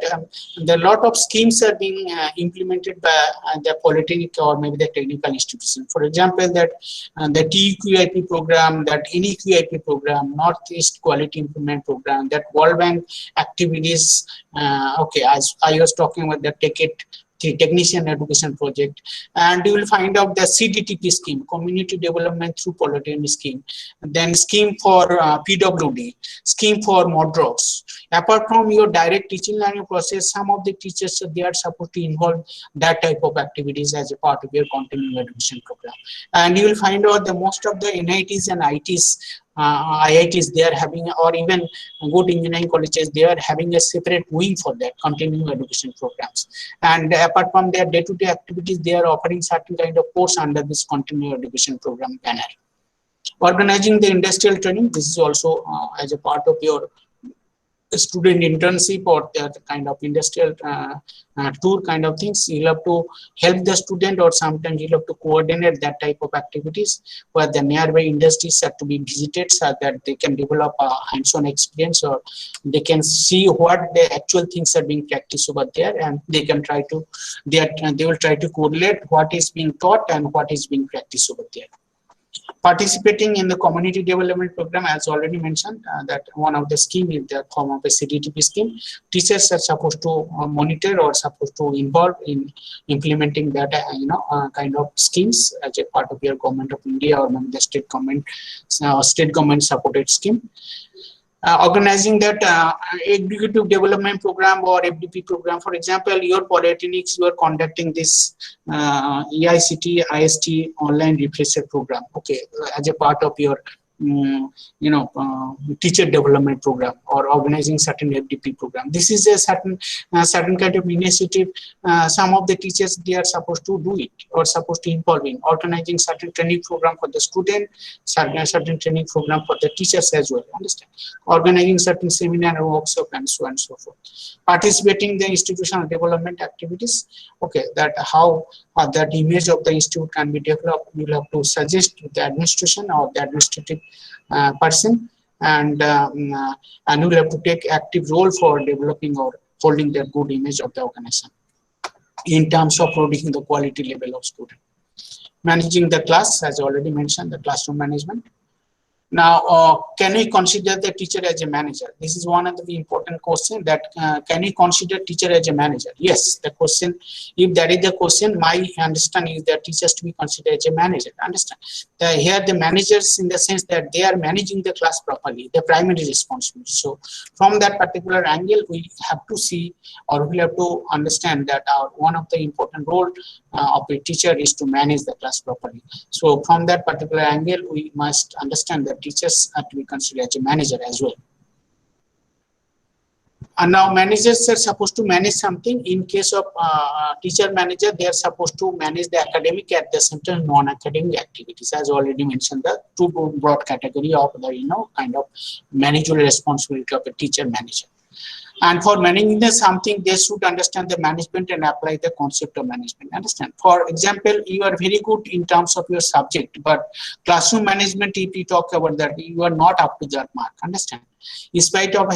the lot of schemes are being implemented by the polytechnic or maybe the technical institution. For example, that the TQIP program, that NEQIP program, Northeast Quality Improvement Program, that World Bank activities. As I was talking about the technician education project, and you will find out the CDTP scheme, community development through polytechnic scheme, then scheme for PWD, scheme for MODROS. Apart from your direct teaching learning process, some of the teachers they are supposed to involve that type of activities as a part of your continuing education program. And you will find out that most of the NITs and ITs IITs they are having, or even good engineering colleges they are having a separate wing for that continuing education programs. And apart from their day-to-day activities, they are offering certain kind of course under this continuing education program banner. Organizing the industrial training, this is also as a part of your student internship or that kind of industrial tour kind of things. You'll have to help the student, or sometimes you'll have to coordinate that type of activities where the nearby industries are to be visited so that they can develop a hands-on experience, or they can see what the actual things are being practiced over there, and they can try to they will try to correlate what is being taught and what is being practiced over there. Participating in the community development program, as already mentioned, that one of the scheme in the form of a CDTP scheme. Teachers are supposed to monitor or supposed to involve in implementing that kind of schemes as a part of your Government of India or maybe the state government supported scheme. Organizing that executive development program or FDP program. For example, your polytechnics, you are conducting this EICT IST online refresher program, okay, as a part of your teacher development program, or organizing certain FDP program. This is a certain kind of initiative. Some of the teachers they are supposed to do it or supposed to involve in organizing certain training program for the student, certain training program for the teachers as well. Understand? Organizing certain seminar or workshop and so on and so forth. Participating in the institutional development activities. Okay, that how that image of the institute can be developed. You will have to suggest to the administration or the administrative person, and you will have to take active role for developing or holding the good image of the organization in terms of producing the quality level of student. Managing the class, as I already mentioned, the classroom management. Now, can we consider the teacher as a manager? This is one of the important questions, that can we consider teacher as a manager? Yes, the question, if that is the question, my understanding is that teachers to be considered as a manager. Understand? Here the managers in the sense that they are managing the class properly, the primary responsibility. So from that particular angle, we have to see, or we have to understand that one of the important role of a teacher is to manage the class properly. So from that particular angle, we must understand that teachers are to be considered as a manager as well. And now managers are supposed to manage something. In case of teacher manager, they are supposed to manage the academic at the same time non-academic activities. As already mentioned, the two broad category of the kind of managerial responsibility of a teacher manager. And for managing the something, they should understand the management and apply the concept of management. Understand? For example, you are very good in terms of your subject, but classroom management, if you talk about that, you are not up to that mark. Understand? In spite of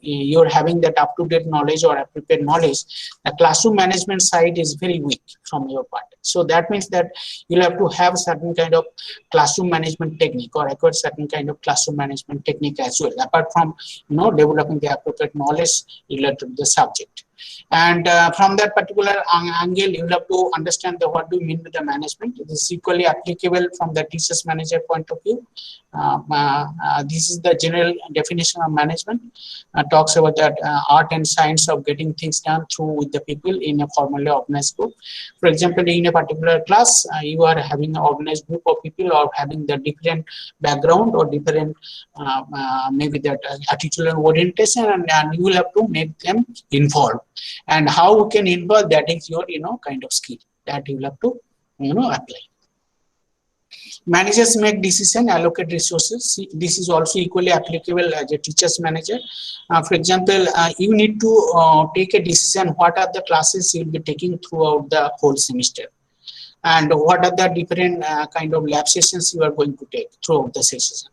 your having that up-to-date knowledge or prepared knowledge, the classroom management side is very weak from your part. So that means that you'll have to have certain kind of classroom management technique or acquire certain kind of classroom management technique as well, apart from developing the appropriate knowledge related to the subject. And from that particular angle, you will have to understand what do you mean with the management. It is equally applicable from the teacher's manager point of view. This is the general definition of management. Talks about that art and science of getting things done through with the people in a formally organized group. For example, in a particular class, you are having an organized group of people or having the different background or different maybe that attitudinal orientation, and you will have to make them involved. And how you can involve, that is your kind of skill that you will have to apply. Managers make decision, allocate resources. This is also equally applicable as a teacher's manager. For example, you need to take a decision what are the classes you will be taking throughout the whole semester, and what are the different kind of lab sessions you are going to take throughout the session,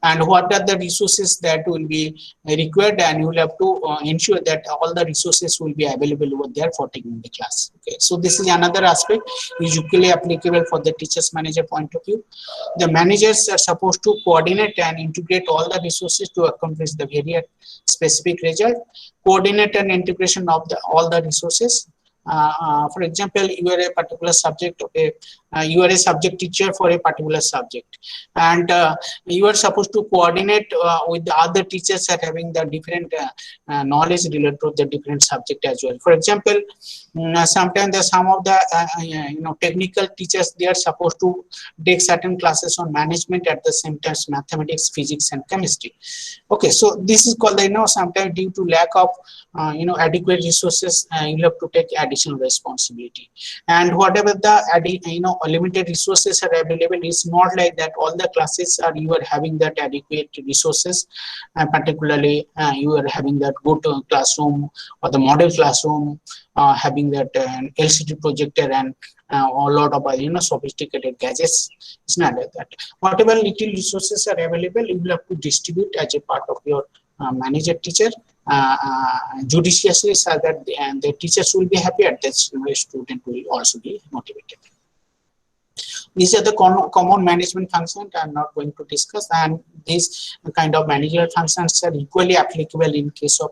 and what are the resources that will be required, and you will have to ensure that all the resources will be available over there for taking the class. Okay, so this is another aspect is equally applicable for the teacher's manager point of view. The managers are supposed to coordinate and integrate all the resources to accomplish the very specific result. Coordinate and integration of all the resources. For example, you are a particular subject, okay, you are a subject teacher for a particular subject, and you are supposed to coordinate with the other teachers that having the different knowledge related to the different subject as well. For example, sometimes some of the technical teachers, they are supposed to take certain classes on management at the same time mathematics, physics, and chemistry. Okay, so this is called sometimes due to lack of adequate resources, you have to take additional responsibility. And whatever the limited resources are available, it's not like that all the classes are you are having that adequate resources, and particularly you are having that good classroom or the model classroom, having that LCD projector and a lot of sophisticated gadgets. It's not like that. Whatever little resources are available, you will have to distribute as a part of your manager teacher judiciously, so that the teachers will be happy, and the student will also be motivated. These are the common management functions I am not going to discuss, and these kind of managerial functions are equally applicable in case of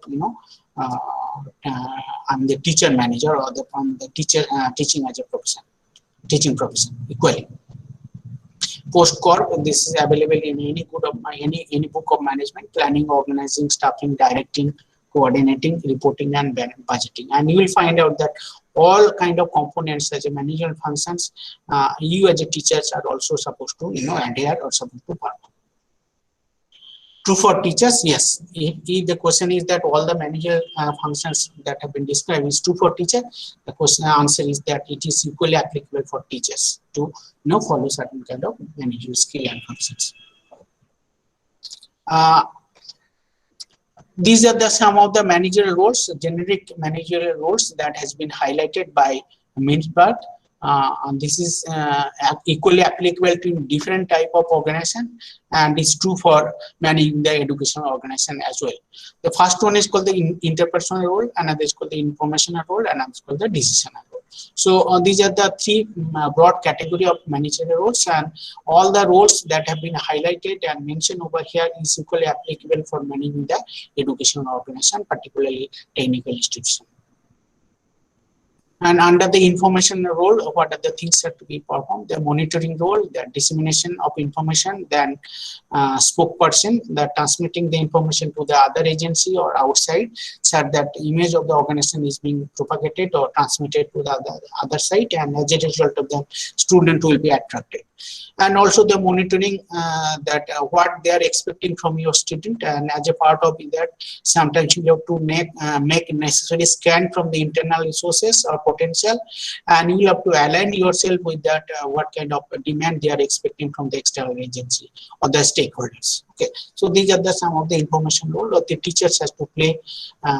I'm the teacher manager or from the teacher teaching as a profession, teaching profession equally. Post-corp, this is available in any book of management: planning, organizing, staffing, directing, coordinating, reporting, and budgeting. And you will find out that all kind of components as a managerial functions, you as a teachers are also supposed to adhere or supposed to perform. True for teachers, yes. If the question is that all the managerial functions that have been described is true for teacher, the answer is that it is equally applicable for teachers to follow certain kind of managerial skill and functions. These are some of the managerial roles, generic managerial roles that has been highlighted by Mintzberg. And this is equally applicable to different type of organization, and it's true for managing the educational organization as well. The first one is called the interpersonal role, another is called the informational role, and another is called the decisional role. So these are the three broad category of managerial roles, and all the roles that have been highlighted and mentioned over here is equally applicable for managing the educational organization, particularly technical institution. And under the information role, what are the things that to be performed? The monitoring role, the dissemination of information, then spokesperson, the transmitting the information to the other agency or outside, so that the image of the organization is being propagated or transmitted to the other side, and as a result of the student will be attracted. and also the monitoring that what they are expecting from your student, and as a part of that, sometimes you have to make necessary scan from the internal resources or potential, and you have to align yourself with that what kind of demand they are expecting from the external agency or the stakeholders. Okay, so these are the some of the information role, or the teachers has to play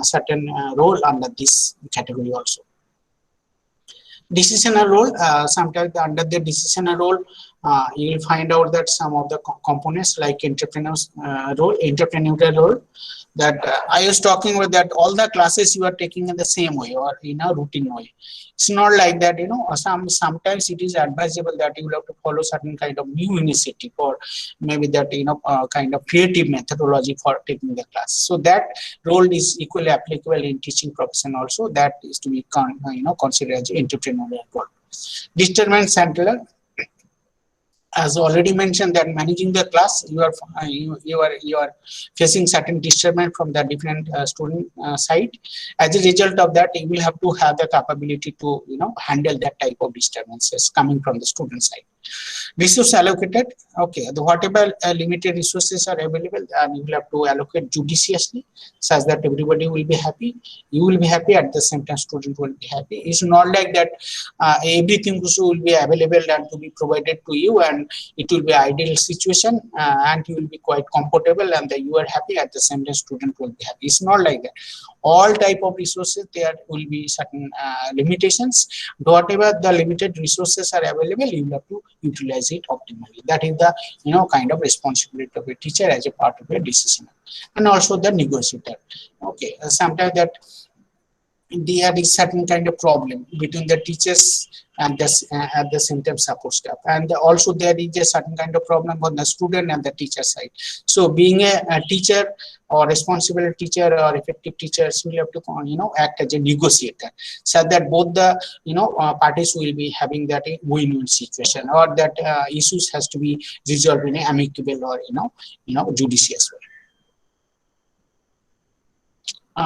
certain role under this category also. Decisional role, sometimes under the decisional role, you will find out that some of the components like entrepreneurial role, that I was talking about, that all the classes you are taking in the same way or in a routine way. It's not like that, sometimes it is advisable that you will have to follow certain kind of new initiative, or maybe that, kind of creative methodology for taking the class. So that role is equally applicable in teaching profession also. That is to be considered as entrepreneurial role. Disturbance handler, as already mentioned, that managing the class, you are facing certain disturbance from the different student side. As a result of that, you will have to have the capability to handle that type of disturbances coming from the student side. Resource allocated, okay, whatever limited resources are available, and you will have to allocate judiciously such that everybody will be happy, you will be happy, at the same time student will be happy. It's not like that everything will be available and to be provided to you, and it will be ideal situation, and you will be quite comfortable, and you are happy, at the same time student will be happy. It's not like that. All type of resources, there will be certain limitations. Whatever the limited resources are available, you have to utilize it optimally. That is the kind of responsibility of a teacher as a part of a decision, and also the negotiator. Okay, sometimes that there is certain kind of problem between the teachers and the same time support staff, and also there is a certain kind of problem on the student and the teacher side. So being a teacher or responsible teacher or effective teachers will have to act as a negotiator, so that both the parties will be having that win-win situation, or that issues has to be resolved in an amicable or judicious way.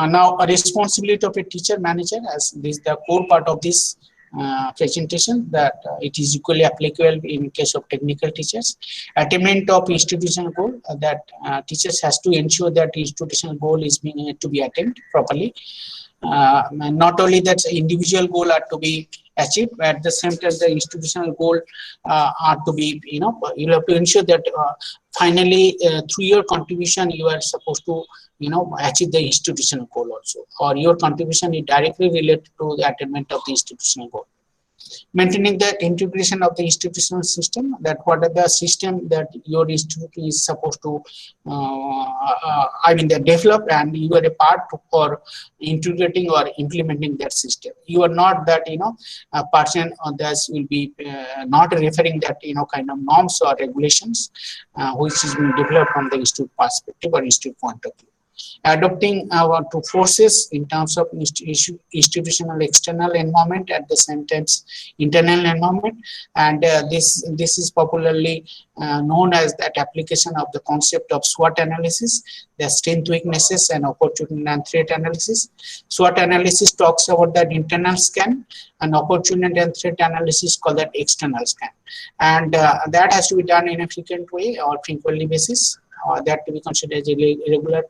Now, a responsibility of a teacher manager, as this is the core part of this presentation, that it is equally applicable in case of technical teachers. Attainment of institutional goal, that teachers has to ensure that institutional goal is being to be attained properly. Not only that individual goal are to be achieved, but at the same time the institutional goal are to be, you have to ensure that finally through your contribution you are supposed to achieve the institutional goal also, or your contribution is directly related to the attainment of the institutional goal. Maintaining the integration of the institutional system, that what are the system that your institute is supposed to develop, and you are a part for integrating or implementing that system. You are not that a person that will be not referring that kind of norms or regulations which is being developed from the institute perspective or institute point of view. Adopting to forces in terms of institutional external environment, at the same time internal environment, and this is popularly known as that application of the concept of SWOT analysis, the strength, weaknesses, and opportunity and threat analysis. SWOT analysis talks about that internal scan, and opportunity and threat analysis called that external scan, and that has to be done in a frequent way or frequently basis. That to be considered as a regular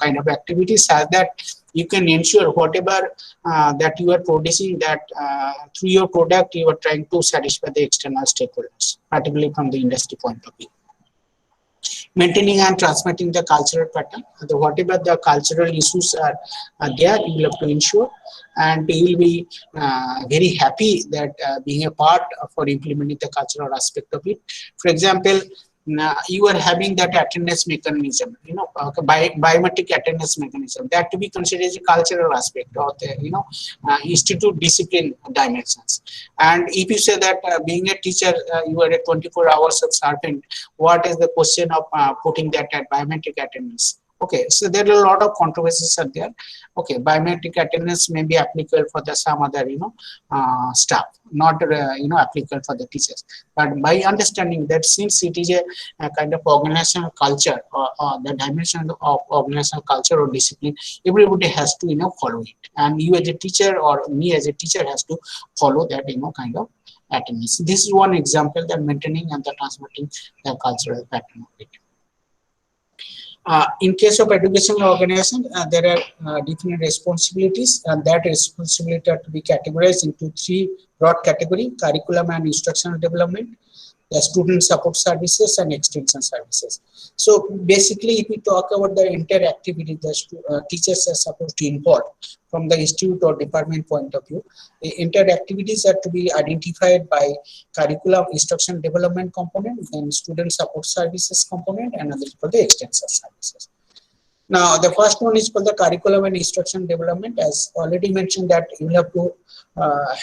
kind of activities, so that you can ensure whatever that you are producing, that through your product you are trying to satisfy the external stakeholders, particularly from the industry point of view. Maintaining and transmitting the cultural pattern, whatever the cultural issues are there, you will have to ensure, and you will be very happy that being a part for implementing the cultural aspect of it. For example, you are having that attendance mechanism, biometric attendance mechanism, that to be considered as a cultural aspect of the institute discipline dimensions. And if you say that being a teacher, you are a 24 hours of servant, what is the question of putting that at biometric attendance? Okay, so there are a lot of controversies are there. Okay, biometric attendance may be applicable for the some other staff, not applicable for the teachers. But by understanding that, since it is a kind of organizational culture or the dimension of organizational culture or discipline, everybody has to follow it, and you as a teacher or me as a teacher has to follow that kind of attendance. This is one example, the maintaining and the transmitting the cultural pattern of it. In case of educational organization, there are different responsibilities, and that responsibility are to be categorized into three broad categories: curriculum and instructional development, the student support services, and extension services. So basically, if we talk about the entire activity the teachers are supposed to involve from the institute or department point of view, the entire activities are to be identified by curriculum instruction development component, then student support services component, and another for the extension services. Now, the first one is for the curriculum and instruction development. As already mentioned, that you have to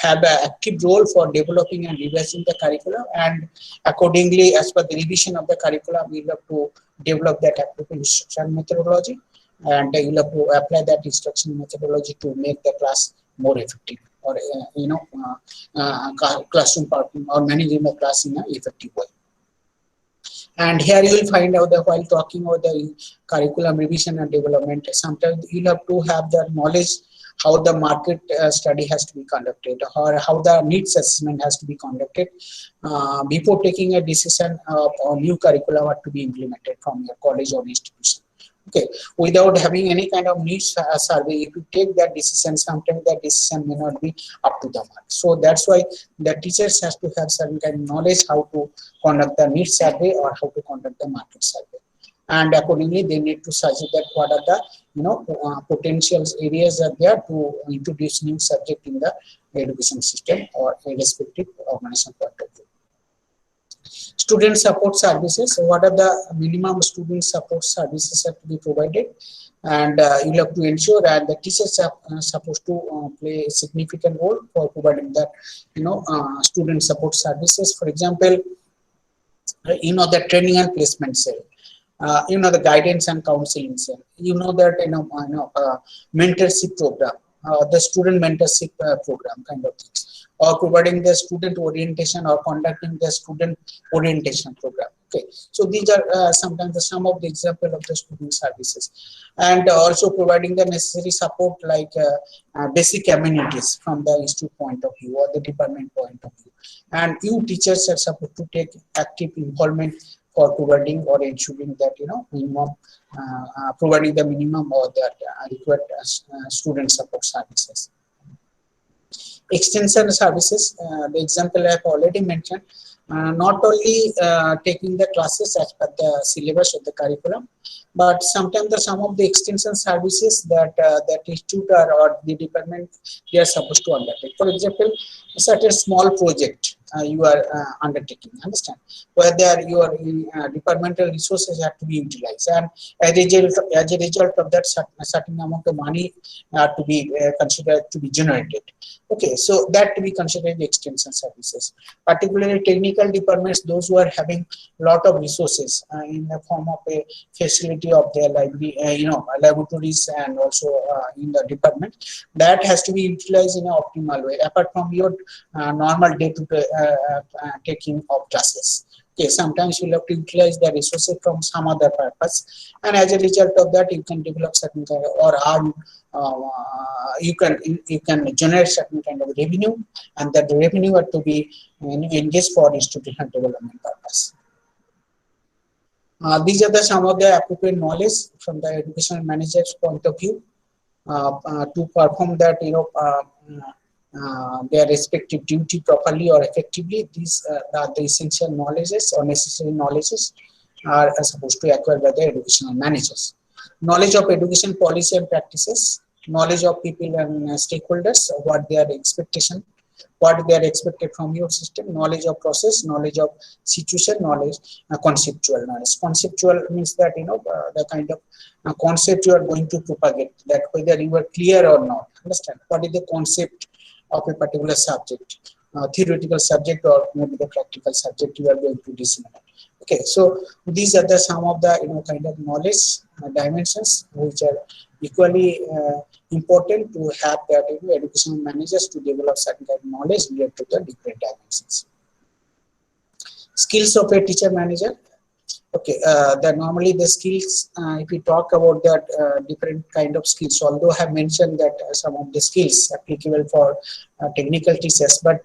have an active role for developing and revising the curriculum, and accordingly, as per the revision of the curriculum, you have to develop that appropriate instruction methodology, and you have to apply that instruction methodology to make the class more effective, or classroom partner or managing the class in an effective way. And here you will find out that while talking about the curriculum revision and development, sometimes you have to have the knowledge how the market study has to be conducted, or how the needs assessment has to be conducted before taking a decision of a new curriculum to be implemented from your college or institution. Okay, without having any kind of needs survey, if you take that decision, sometimes that decision may not be up to the mark. So that's why the teachers has to have certain kind of knowledge how to conduct the needs survey or how to conduct the market survey, and accordingly they need to suggest that what are the potential areas are there to introduce new subject in the education system or irrespective organization point of view. Student support services. So what are the minimum student support services have to be provided, and you have to ensure that the teachers are supposed to play a significant role for providing that student support services. For example, the training and placement cell, the guidance and counseling cell, that mentorship program, the student mentorship program kind of things, or providing the student orientation or conducting the student orientation program. Okay, so these are sometimes some of the example of the student services, and also providing the necessary support like basic amenities from the institute point of view or the department point of view. And you teachers are supposed to take active involvement for providing or ensuring that minimum providing the minimum or the required student support services. Extension services, the example I have already mentioned, not only taking the classes as per the syllabus of the curriculum, but sometimes some of the extension services that that institute or the department they are supposed to undertake. For example, such a small project you are undertaking, understand, where there your departmental resources have to be utilized, and as a result of that certain amount of money to be considered to be generated. Okay, so that to be considered the extension services. Particularly technical departments, those who are having a lot of resources in the form of a facility of their library, laboratories, and also in the department, that has to be utilized in an optimal way, apart from your normal day-to-day taking of classes. Okay, sometimes you'll have to utilize the resources from some other purpose, and as a result of that, you can develop certain kind of, or earn, you can generate certain kind of revenue, and that the revenue are to be engaged for institutional development purpose. These are some of the appropriate knowledge from the educational manager's point of view to perform that their respective duty properly or effectively. These are the essential knowledges or necessary knowledges are supposed to acquire by the educational managers. Knowledge of education policy and practices, knowledge of people and stakeholders, what their expectation, what they are expected from your system, knowledge of process, knowledge of situation, knowledge, conceptual knowledge. Conceptual means that the kind of concept you are going to propagate, that whether you are clear or not. Understand what is the concept of a particular subject, theoretical subject or maybe the practical subject you are going to disseminate. Okay, so these are some of the kind of knowledge dimensions which are equally important to have that educational managers to develop certain kind of knowledge related to the different dimensions. Skills of a teacher manager. Okay, normally the skills, if we talk about that different kind of skills, although I have mentioned that some of the skills applicable for technical teachers, but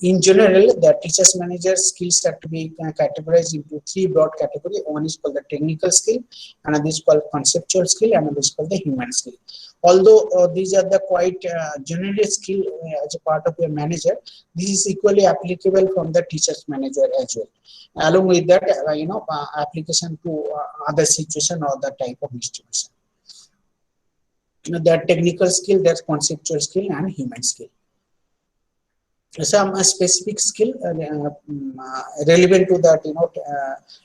in general, the teachers manager skills have to be categorized into three broad categories. One is called the technical skill, another is called conceptual skill, and another is called the human skill. Although these are the quite general skill as a part of your manager, this is equally applicable from the teachers manager as well. Along with that, application to other situation or the type of institution. That technical skill, that conceptual skill, and human skill. Some specific skill relevant to that,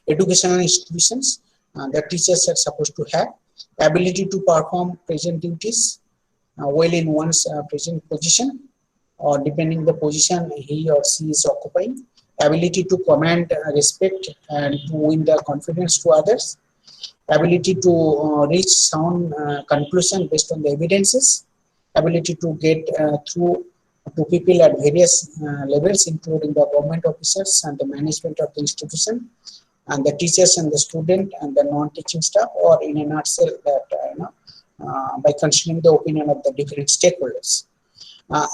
educational institutions that teachers are supposed to have. Ability to perform present duties well in one's present position, or depending the position he or she is occupying. Ability to command respect and to win the confidence to others. Ability to reach sound conclusion based on the evidences. Ability to get through to people at various levels, including the government officers and the management of the institution, and the teachers and the student and the non-teaching staff, or in a nutshell, that by considering the opinion of the different stakeholders.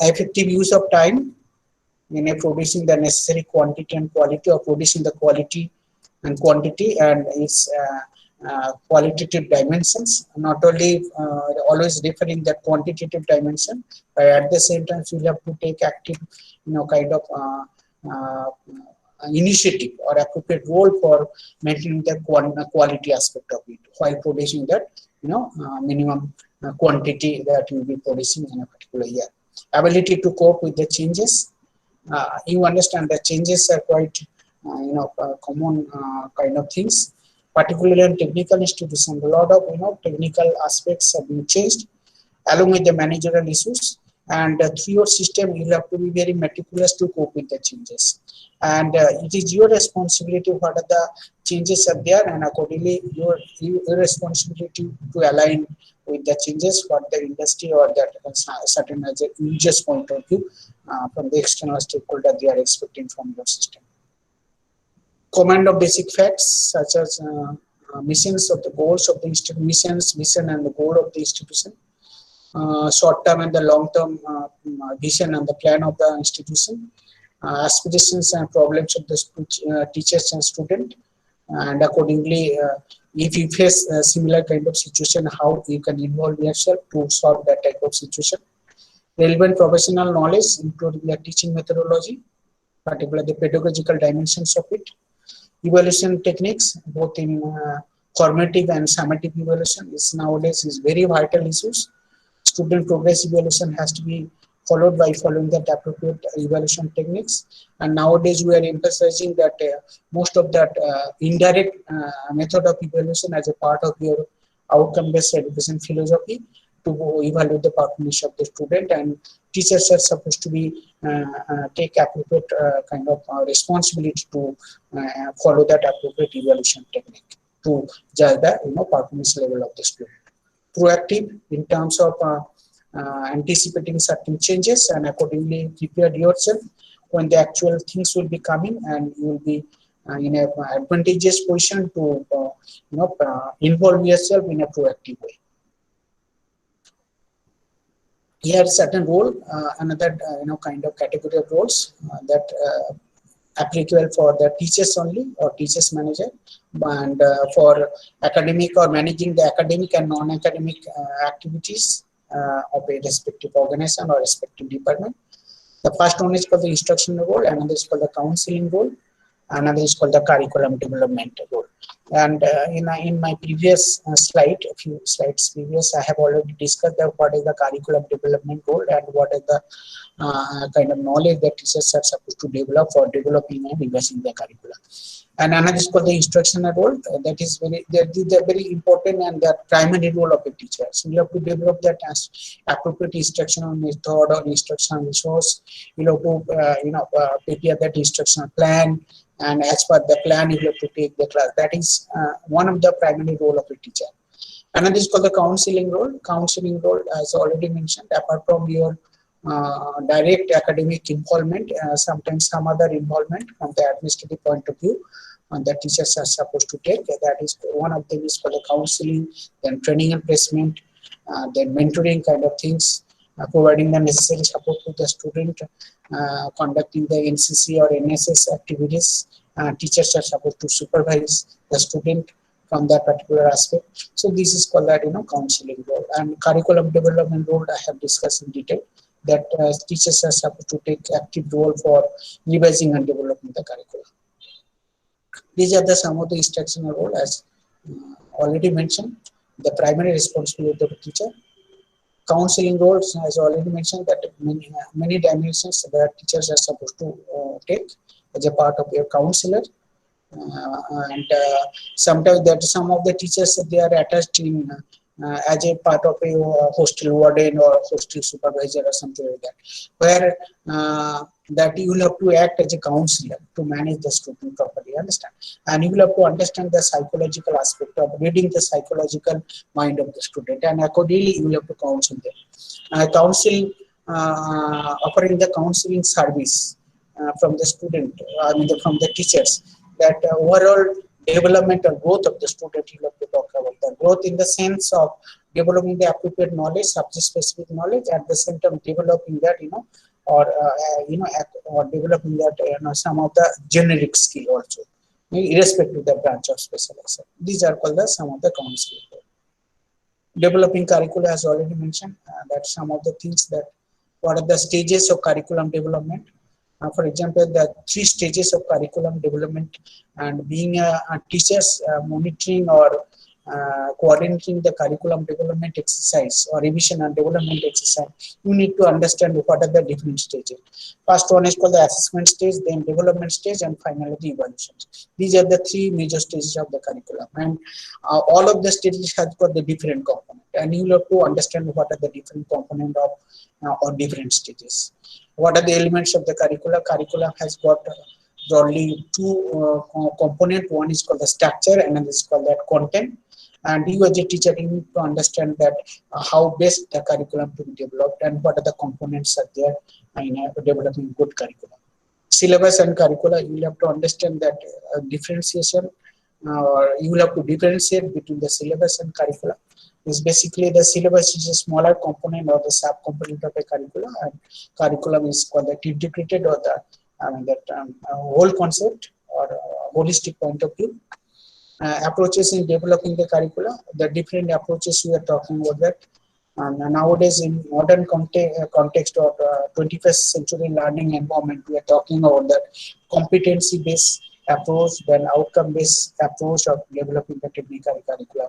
Effective use of time in producing the necessary quantity and quality, or producing the quality and quantity and its qualitative dimensions, not only always referring the quantitative dimension, but at the same time you have to take active, kind of initiative or appropriate role for maintaining the quality aspect of it while producing that, minimum quantity that you will be producing in a particular year. Ability to cope with the changes. You understand that changes are quite, common kind of things, particularly in technical institutions. A lot of, technical aspects have been changed along with the managerial issues, and through your system, you have to be very meticulous to cope with the changes. And it is your responsibility what are the changes are there, and accordingly, your responsibility to align with the changes what the industry or that certain as a user's point of view from the external stakeholder they are expecting from your system. Command of basic facts such as missions of the goals of the institution, mission and the goal of the institution, short-term and the long-term vision and the plan of the institution, aspirations and problems of the teachers and students, and accordingly, if you face a similar kind of situation, how you can involve yourself to solve that type of situation. Relevant professional knowledge, including the teaching methodology, particularly the pedagogical dimensions of it. Evaluation techniques, both in formative and summative evaluation, is nowadays is very vital issues. Student progress evaluation has to be followed by following that appropriate evaluation techniques. And nowadays we are emphasizing that most of that indirect method of evaluation as a part of your outcome-based education philosophy to evaluate the performance of the student, and teachers are supposed to be take appropriate kind of responsibility to follow that appropriate evaluation technique to judge the performance level of the student. Proactive in terms of anticipating certain changes and accordingly prepare yourself when the actual things will be coming, and you will be in an advantageous position to involve yourself in a proactive way. Here certain role, another kind of category of roles that applicable for the teachers only or teachers manager, and for academic or managing the academic and non-academic activities of a respective organization or respective department. The first one is called the instructional role, another is called the counseling role, another is called the curriculum development role. And in my previous slide, a few slides previous, I have already discussed that what is the curriculum development role and what is the kind of knowledge that teachers are supposed to develop for developing and revising the curriculum. And another is called the instructional role. That is very important and the primary role of a teacher. So you have to develop that as appropriate instructional method or instructional resource. You have to prepare that instructional plan, and as per the plan you have to take the class. That is one of the primary role of a teacher. Another is called the counseling role. Counseling role, as already mentioned, apart from your direct academic involvement, sometimes some other involvement from the administrative point of view, that teachers are supposed to take. That is, one of them is called the counseling, then training and placement, then mentoring kind of things, providing the necessary support to the student, conducting the NCC or NSS activities. Teachers are supposed to supervise the student from that particular aspect. So this is called that, counseling role. And curriculum development role I have discussed in detail, that teachers are supposed to take active role for revising and developing the curriculum. These are the some of the instructional role, as already mentioned. The primary responsibility of the teacher. Counseling roles, as already mentioned, that many dimensions that teachers are supposed to take as a part of their counselor. And sometimes that some of the teachers, they are attached in as a part of a hostel warden or hostel supervisor or something like that, where that you will have to act as a counselor to manage the student properly, understand, and you will have to understand the psychological aspect of reading the psychological mind of the student, and accordingly you will have to counsel them. Offering the counseling service from the student, from the teachers, that overall development or growth of the student, you have to talk about the growth in the sense of developing the appropriate knowledge, subject specific knowledge, at the same time developing that, or developing that, some of the generic skill also, irrespective of the branch of specialization. These are called some of the counseling. Developing curricula, as already mentioned, that some of the things, that what are the stages of curriculum development. For example, the 3 stages of curriculum development, and being a teachers monitoring or coordinating the curriculum development exercise or revision and development exercise, you need to understand what are the different stages. First one is called the assessment stage, then development stage, and finally the evaluation. These are the 3 major stages of the curriculum, and all of the stages have got the different component, and you have to understand what are the different component of or different stages. What are the elements of the curricula? Curriculum has got broadly 2 components. One is called the structure, and another is called that content. And you as a teacher, you need to understand that how best the curriculum to be developed, and what are the components are there in developing good curriculum. Syllabus and curricula, you will have to understand that differentiation, or you will have to differentiate between the syllabus and curricula. Is basically the syllabus is a smaller component or the sub-component of a curriculum, and curriculum is called the integrated or the whole concept or holistic point of view. Approaches in developing the curricula, the different approaches we are talking about that. Nowadays, in modern context of 21st century learning environment, we are talking about that competency-based approach, then outcome-based approach of developing the technical curriculum,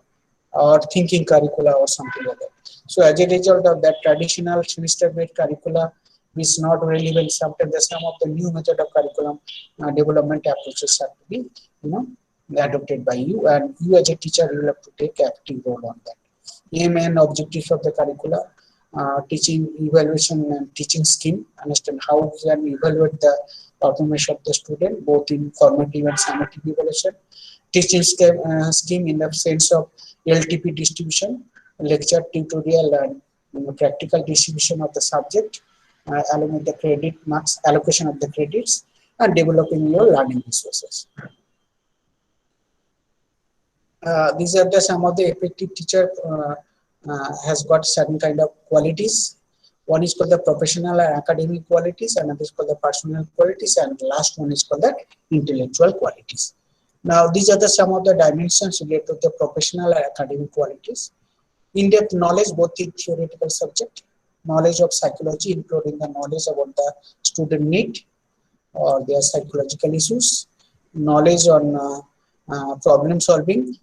or thinking curricula or something like that. So as a result of that, traditional semester-based curricula is not relevant. Sometimes some of the new method of curriculum development approaches have to be, adopted by you, and you as a teacher will have to take active role on that. Aim and objectives of the curricula, teaching, evaluation, and teaching scheme. Understand how we can evaluate the performance of the student, both in formative and summative evaluation. Teaching scheme in the sense of LTP distribution, lecture, tutorial, and practical distribution of the subject, along with the credit marks, allocation of the credits, and developing your learning resources. These are the some of the effective teacher has got certain kind of qualities. One is called the professional and academic qualities, another is called the personal qualities, and the last one is called the intellectual qualities. Now, these are the some of the dimensions related to the professional and academic qualities. In-depth knowledge, both in theoretical subject, knowledge of psychology, including the knowledge about the student need or their psychological issues, knowledge on problem solving,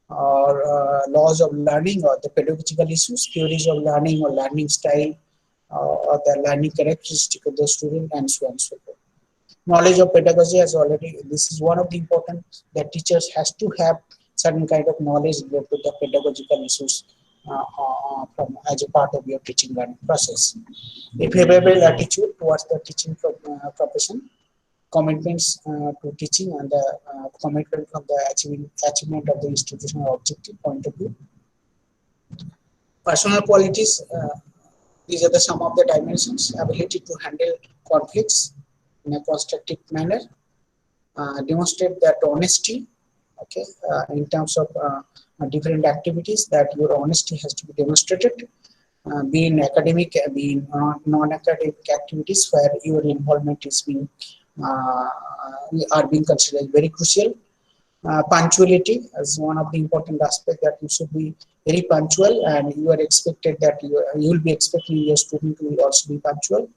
or laws of learning, or the pedagogical issues, theories of learning or learning style, or the learning characteristic of the student, and so on and so forth. Knowledge of pedagogy has already, this is one of the important, that teachers has to have certain kind of knowledge related to the pedagogical issues from as a part of your teaching learning process. A favorable attitude towards the teaching profession, commitments to teaching, and the commitment from the achievement of the institutional objective point of view. Personal qualities, these are the some of the dimensions: ability to handle conflicts in a constructive manner, demonstrate that honesty, okay, in terms of different activities, that your honesty has to be demonstrated, be in academic, be in non-academic activities where your involvement is being are being considered very crucial. Punctuality is one of the important aspects, that you should be very punctual, and you are expected that you will be expecting your student to also be punctual.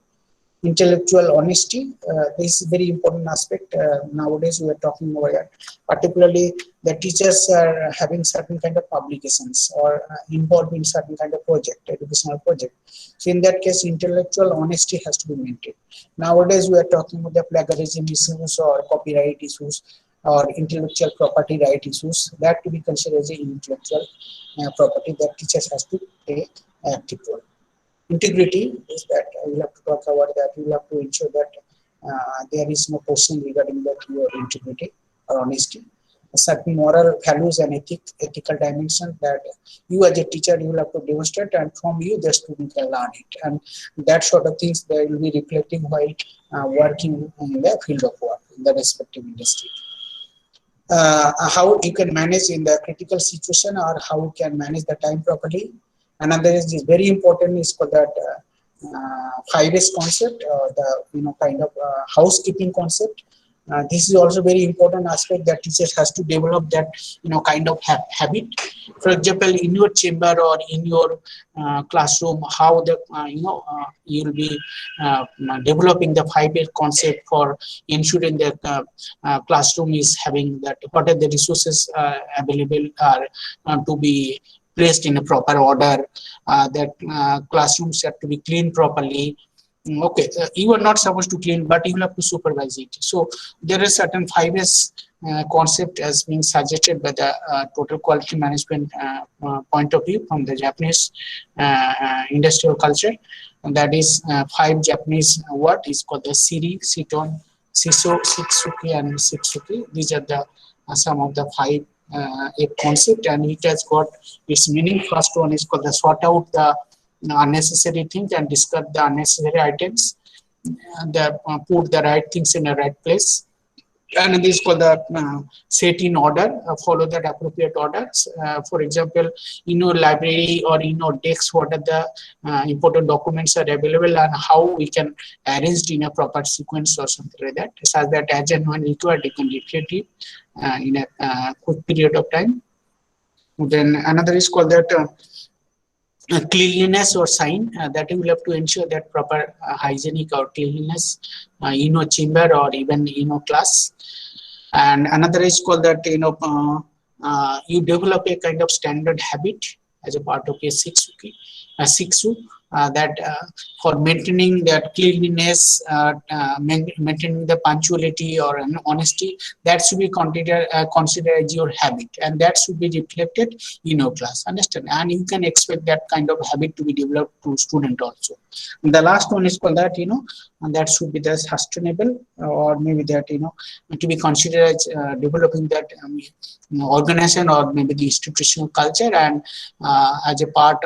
Intellectual honesty, this is very important aspect. Nowadays we are talking about it. Particularly the teachers are having certain kind of publications or involved in certain kind of project, educational project. So in that case, intellectual honesty has to be maintained. Nowadays we are talking about the plagiarism issues or copyright issues or intellectual property right issues, that to be considered as intellectual property, that teachers has to play an active role. Integrity is that you will have to talk about that. You will have to ensure that there is no question regarding that your integrity or honesty. Certain moral values and ethical dimension that you as a teacher you will have to demonstrate, and from you the student can learn it. And that sort of things they will be reflecting while working in the field of work in the respective industry. How you can manage in the critical situation, or how you can manage the time properly. Another is very important is for that 5S concept, the kind of housekeeping concept. This is also very important aspect that teachers has to develop, that kind of habit. For example, in your chamber or in your classroom, how the you'll be developing the 5S concept for ensuring that classroom is having that, what are the resources available to be placed in a proper order, that classrooms have to be cleaned properly. Okay, you are not supposed to clean, but you will have to supervise it. So there is certain 5S concept as being suggested by the total quality management point of view from the Japanese industrial culture. And that is 5 Japanese word is called the Siri, Siton, Siso, Shitsuki, and Shitsuki. These are the some of the 5 a concept, and it has got its meaning. First one is called the sort out the unnecessary things and discard the unnecessary items, put the right things in the right place. And this is called the set in order, follow that appropriate orders. For example, in your library or in your desk, what are the important documents are available and how we can arrange in a proper sequence or something like that, such that as and when required, you can retrieve it in a quick period of time. Then another is called that cleanliness or sign, that you will have to ensure that proper hygienic or cleanliness in your chamber or even in your class. And another is called that you develop a kind of standard habit as a part of a Siksu, that for maintaining that cleanliness, maintaining the punctuality or honesty, that should be considered as your habit, and that should be reflected in your class. Understand? And you can expect that kind of habit to be developed to student also. And the last one is called that and that should be the sustainable, or maybe that to be considered as developing that organization or maybe the institutional culture, and as a part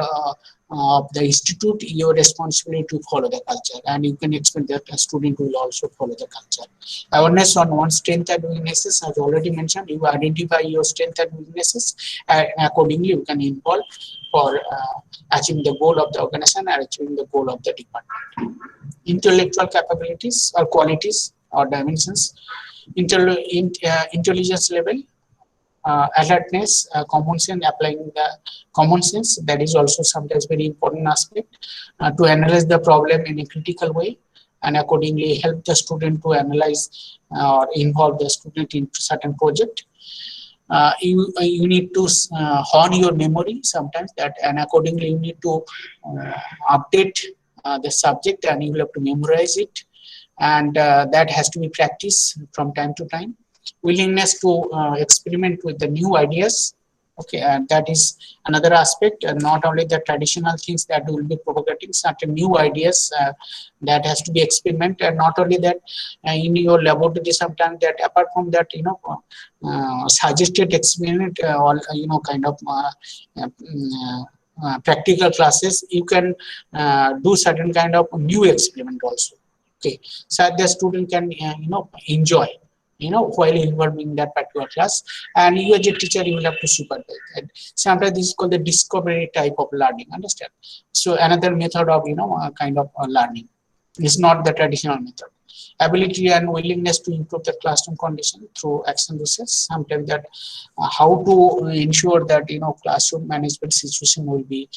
of the institute, your responsibility to follow the culture, and you can expect that a student will also follow the culture. Awareness on one's strengths and weaknesses, as already mentioned, you identify your strengths and weaknesses, and accordingly you can involve for achieving the goal of the organization and achieving the goal of the department. Intellectual capabilities or qualities or dimensions, intelligence level, alertness, common sense, applying the common sense, that is also sometimes very important aspect, to analyze the problem in a critical way and accordingly help the student to analyze or involve the student in certain project. You need to hone your memory sometimes, that and accordingly you need to update the subject, and you will have to memorize it, and that has to be practiced from time to time. Willingness to experiment with the new ideas. Okay, and that is another aspect, and not only the traditional things that will be propagating, certain new ideas that has to be experimented, and not only that in your laboratory sometimes, that apart from that suggested experiment or kind of practical classes, you can do certain kind of new experiment also. Okay, so the student can enjoy while involving that particular class, and you as a teacher, you will have to supervise. And sometimes this is called the discovery type of learning, understand? So another method of, kind of learning. It's not the traditional method. Ability and willingness to improve the classroom condition through action research. Sometimes that how to ensure that classroom management situation will be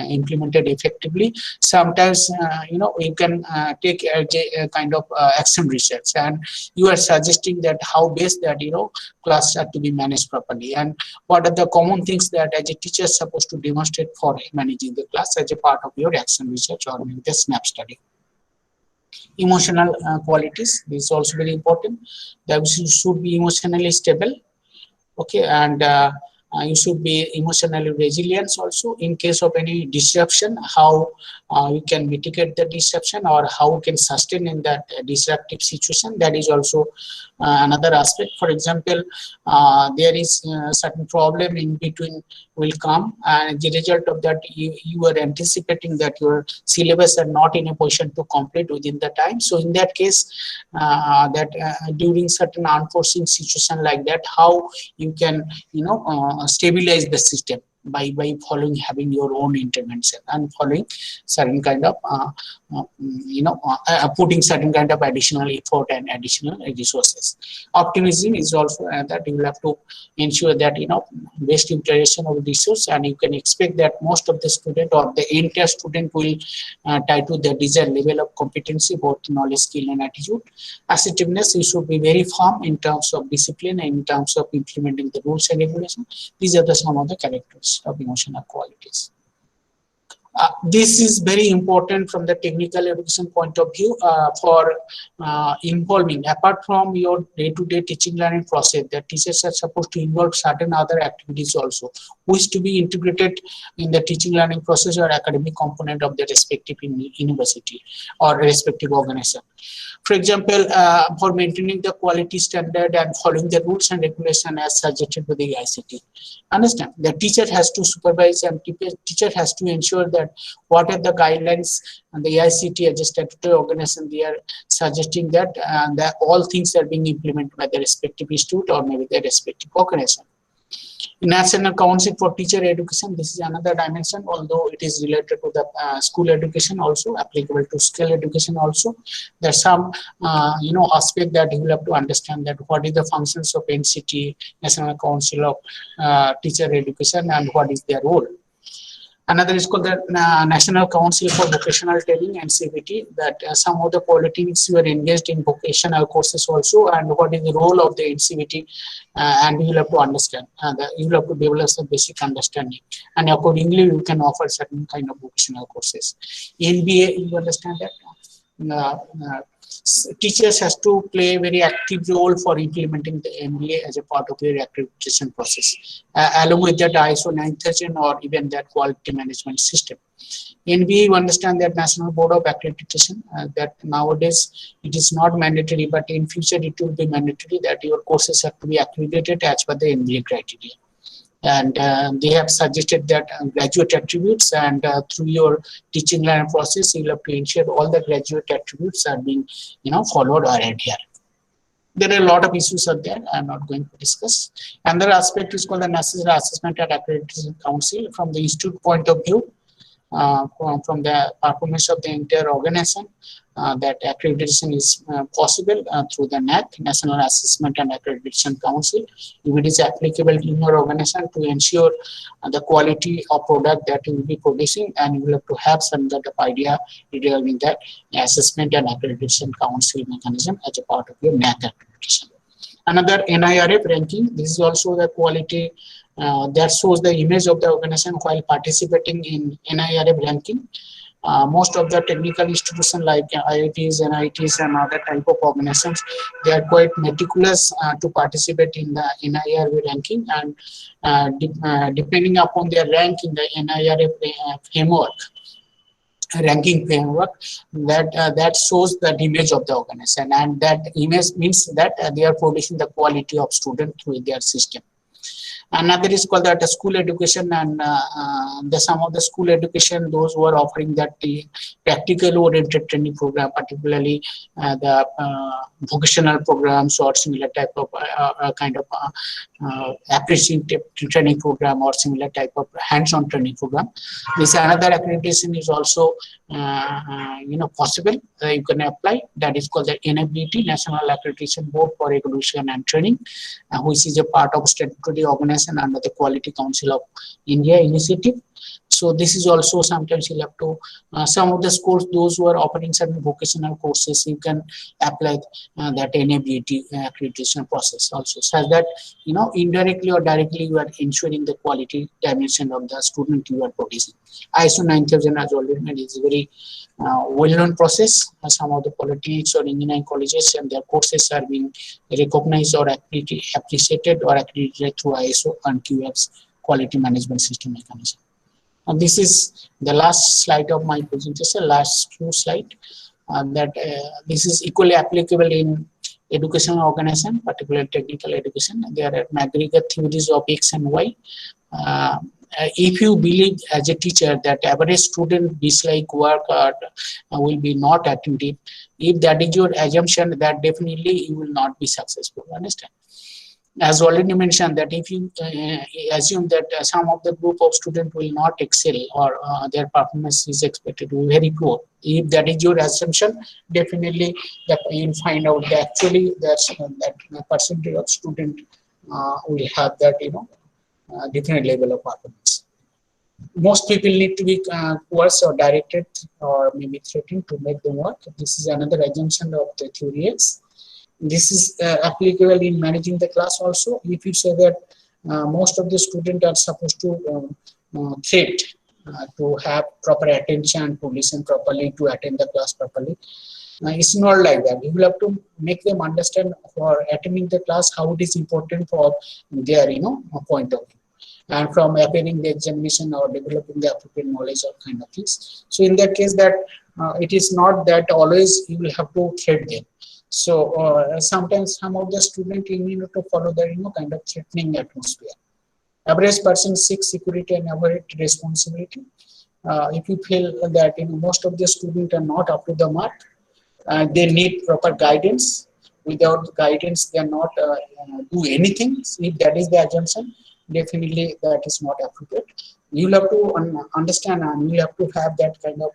implemented effectively. Sometimes you can take a kind of action research, and you are suggesting that how best that class are to be managed properly, and what are the common things that as a teacher is supposed to demonstrate for managing the class as a part of your action research or maybe the SNAP study. Emotional qualities, this is also very important, that you should be emotionally stable, okay, and you should be emotionally resilient also. In case of any disruption, how you can mitigate the disruption or how you can sustain in that disruptive situation, that is also another aspect. For example, there is certain problem in between will come, and the result of that you are anticipating that your syllabus are not in a position to complete within the time. So in that case, during certain unforeseen situation like that, how you can stabilize the system by following, having your own intervention and following certain kind of putting certain kind of additional effort and additional resources. Optimism is also that you will have to ensure that best utilization of resource, and you can expect that most of the student or the entire student will tie to the desired level of competency, both knowledge, skill and attitude. Assertiveness, you should be very firm in terms of discipline and in terms of implementing the rules and regulations. These are some of the characteristics of emotional qualities. This is very important from the technical education point of view for involving, apart from your day-to-day teaching learning process, that teachers are supposed to involve certain other activities also, which to be integrated in the teaching learning process or academic component of the respective university or respective organization. For example, for maintaining the quality standard and following the rules and regulation as suggested by the ICT. Understand, the teacher has to supervise and teacher has to ensure that what are the guidelines and the ICT as a statutory organization, they are suggesting that, that all things are being implemented by the respective institute or maybe the respective organization. National Council for Teacher Education, this is another dimension, although it is related to the school education also, applicable to skill education also. There's some aspect that you will have to understand, that what is the functions of NCT, National Council of Teacher Education, and what is their role. Another is called the National Council for Vocational Training, NCVT, that some of the polytechnics were engaged in vocational courses also, and what is the role of the NCVT, and you will have to understand, you will have to develop some basic understanding, and accordingly you can offer certain kind of vocational courses. NBA, you understand that teachers has to play a very active role for implementing the NBA as a part of their accreditation process, along with that ISO 9000 or even that quality management system. NBA, you understand that National Board of Accreditation, that nowadays it is not mandatory, but in future it will be mandatory that your courses have to be accredited as per the NBA criteria. And they have suggested that graduate attributes, and through your teaching learning process, you'll have to ensure all the graduate attributes are being followed or adhered. There are a lot of issues out there I'm not going to discuss. Another aspect is called the National Assessment and Accreditation Council. From the institute point of view, from the performance of the entire organization, that accreditation is possible through the NAC, National Assessment and Accreditation Council. If it is applicable in your organization, to ensure the quality of product that you will be producing, and you will have to have some kind of idea regarding that Assessment and Accreditation Council mechanism as a part of your NAC accreditation. Another NIRF ranking, this is also the quality that shows the image of the organization while participating in NIRF ranking. Most of the technical institutions like IITs, NITs and other type of organizations, they are quite meticulous to participate in the NIRF ranking, and depending upon their rank in the NIRF framework, ranking framework, that shows the image of the organization, and that image means that they are producing the quality of student through their system. Another is called that school education, and the some of the school education, those who are offering that the practical oriented training program, particularly the vocational programs or similar type of kind of apprenticeship training program or similar type of hands-on training program. This another accreditation is also possible. You can apply. That is called the NABT, National Accreditation Board for Education and Training, which is a part of statutory organization under the Quality Council of India initiative. So this is also sometimes you'll have to some of the schools, those who are offering certain vocational courses, you can apply that NABT accreditation process also, so that indirectly or directly you are ensuring the quality dimension of the student you are producing. ISO 9000 as already made is a very well-known process. Some of the polytechnics or engineering colleges and their courses are being recognized or appreciated or accredited through ISO and QF's quality management system mechanism. And this is the last slide of my presentation, last few slide, this is equally applicable in educational organization, particularly technical education. There are aggregate theories of X and Y. If you believe as a teacher that average student dislike work or will be not attentive, if that is your assumption, that definitely you will not be successful. Understand? As already mentioned, that if you assume that some of the group of students will not excel or their performance is expected to be very poor, if that is your assumption, definitely that you'll find out that actually that percentage of student will have that different level of performance. Most people need to be coerced or directed or maybe threatened to make them work. This is another assumption of the theory X. This is applicable in managing the class also. If you say that most of the students are supposed to threat to have proper attention, to listen properly, to attend the class properly, it's not like that. You will have to make them understand for attending the class how it is important for their point of view, and from appearing the examination or developing the appropriate knowledge or kind of things. So in that case, that it is not that always you will have to threat them. So sometimes some of the students need to follow the kind of threatening atmosphere. Average person seeks security and avoid responsibility. If you feel that most of the students are not up to the mark, they need proper guidance. Without guidance, they are not do anything. If that is the assumption, definitely that is not appropriate. You have to understand and you have to have that kind of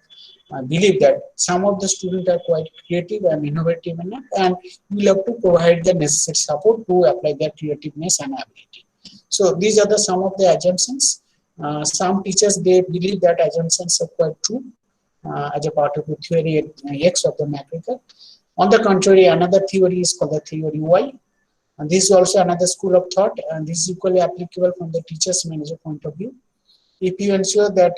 believe that some of the students are quite creative and innovative enough, and you have to provide the necessary support to apply their creativeness and ability. So these are some of the assumptions. Some teachers, they believe that assumptions are quite true as a part of the theory X of the McGregor. On the contrary, another theory is called the theory Y. And this is also another school of thought, and this is equally applicable from the teacher's manager point of view. If you ensure that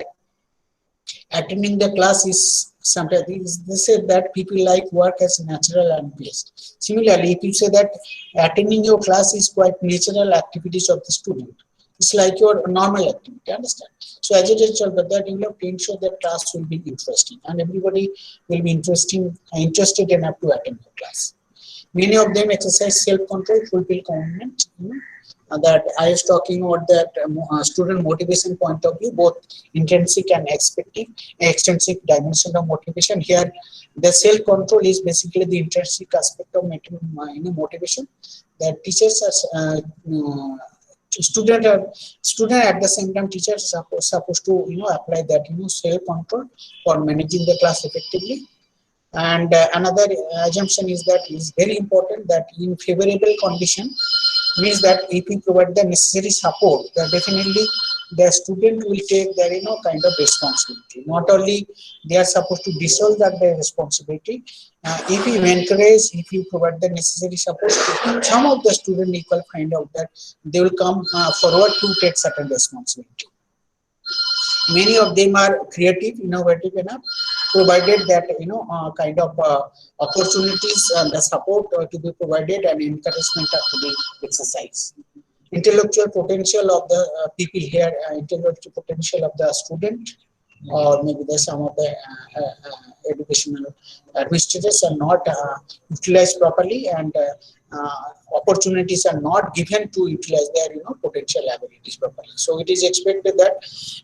attending the class is sometimes, they say that people like work as natural and based. Similarly, if you say that attending your class is quite natural activities of the student, it's like your normal activity, understand? So as a teacher, that you have to ensure that class will be interesting and everybody will be interested enough to attend the class. Many of them exercise self-control, fulfill commitment. That I was talking about that student motivation point of view, both intrinsic and extrinsic dimension of motivation. Here, the self-control is basically the intrinsic aspect of motivation. That teachers are student at the same time teachers are supposed to apply that self-control for managing the class effectively. And another assumption is that it's very important that in favorable condition means that if we provide the necessary support, that definitely the student will take their kind of responsibility. Not only they are supposed to dissolve that their responsibility. If you encourage, if you provide the necessary support, some of the student will find out that they will come forward to take certain responsibility. Many of them are creative, innovative enough, provided that kind of opportunities and the support to be provided and encouragement to be exercised. Intellectual potential of the people here, intellectual potential of the student, or maybe some of the educational administrators are not utilized properly, and opportunities are not given to utilize their potential abilities properly. So it is expected that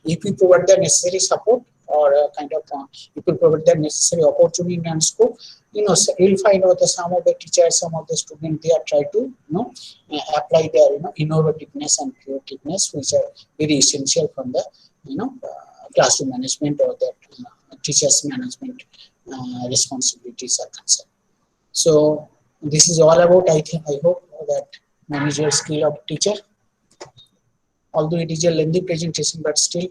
if we provide the necessary support or if we provide the necessary opportunity and scope, so you'll find out that some of the teachers, some of the students, they are trying to apply their innovativeness and creativeness, which are very essential from the classroom management or the teachers management responsibilities are concerned. So this is all about, I hope that managerial skill of teacher. Although it is a lengthy presentation, but still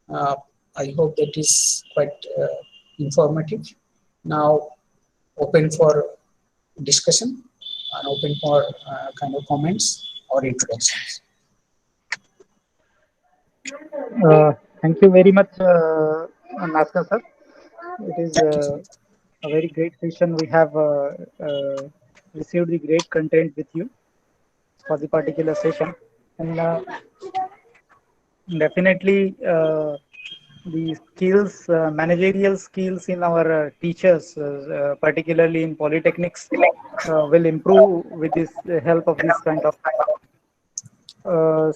I hope that is quite informative. Now open for discussion and open for comments or introductions. Thank you very much, Naskar sir. It is Thank you. a very great session. We have received the great content with you for the particular session, and definitely the skills, managerial skills in our teachers, particularly in polytechnics, will improve with this help of this kind of.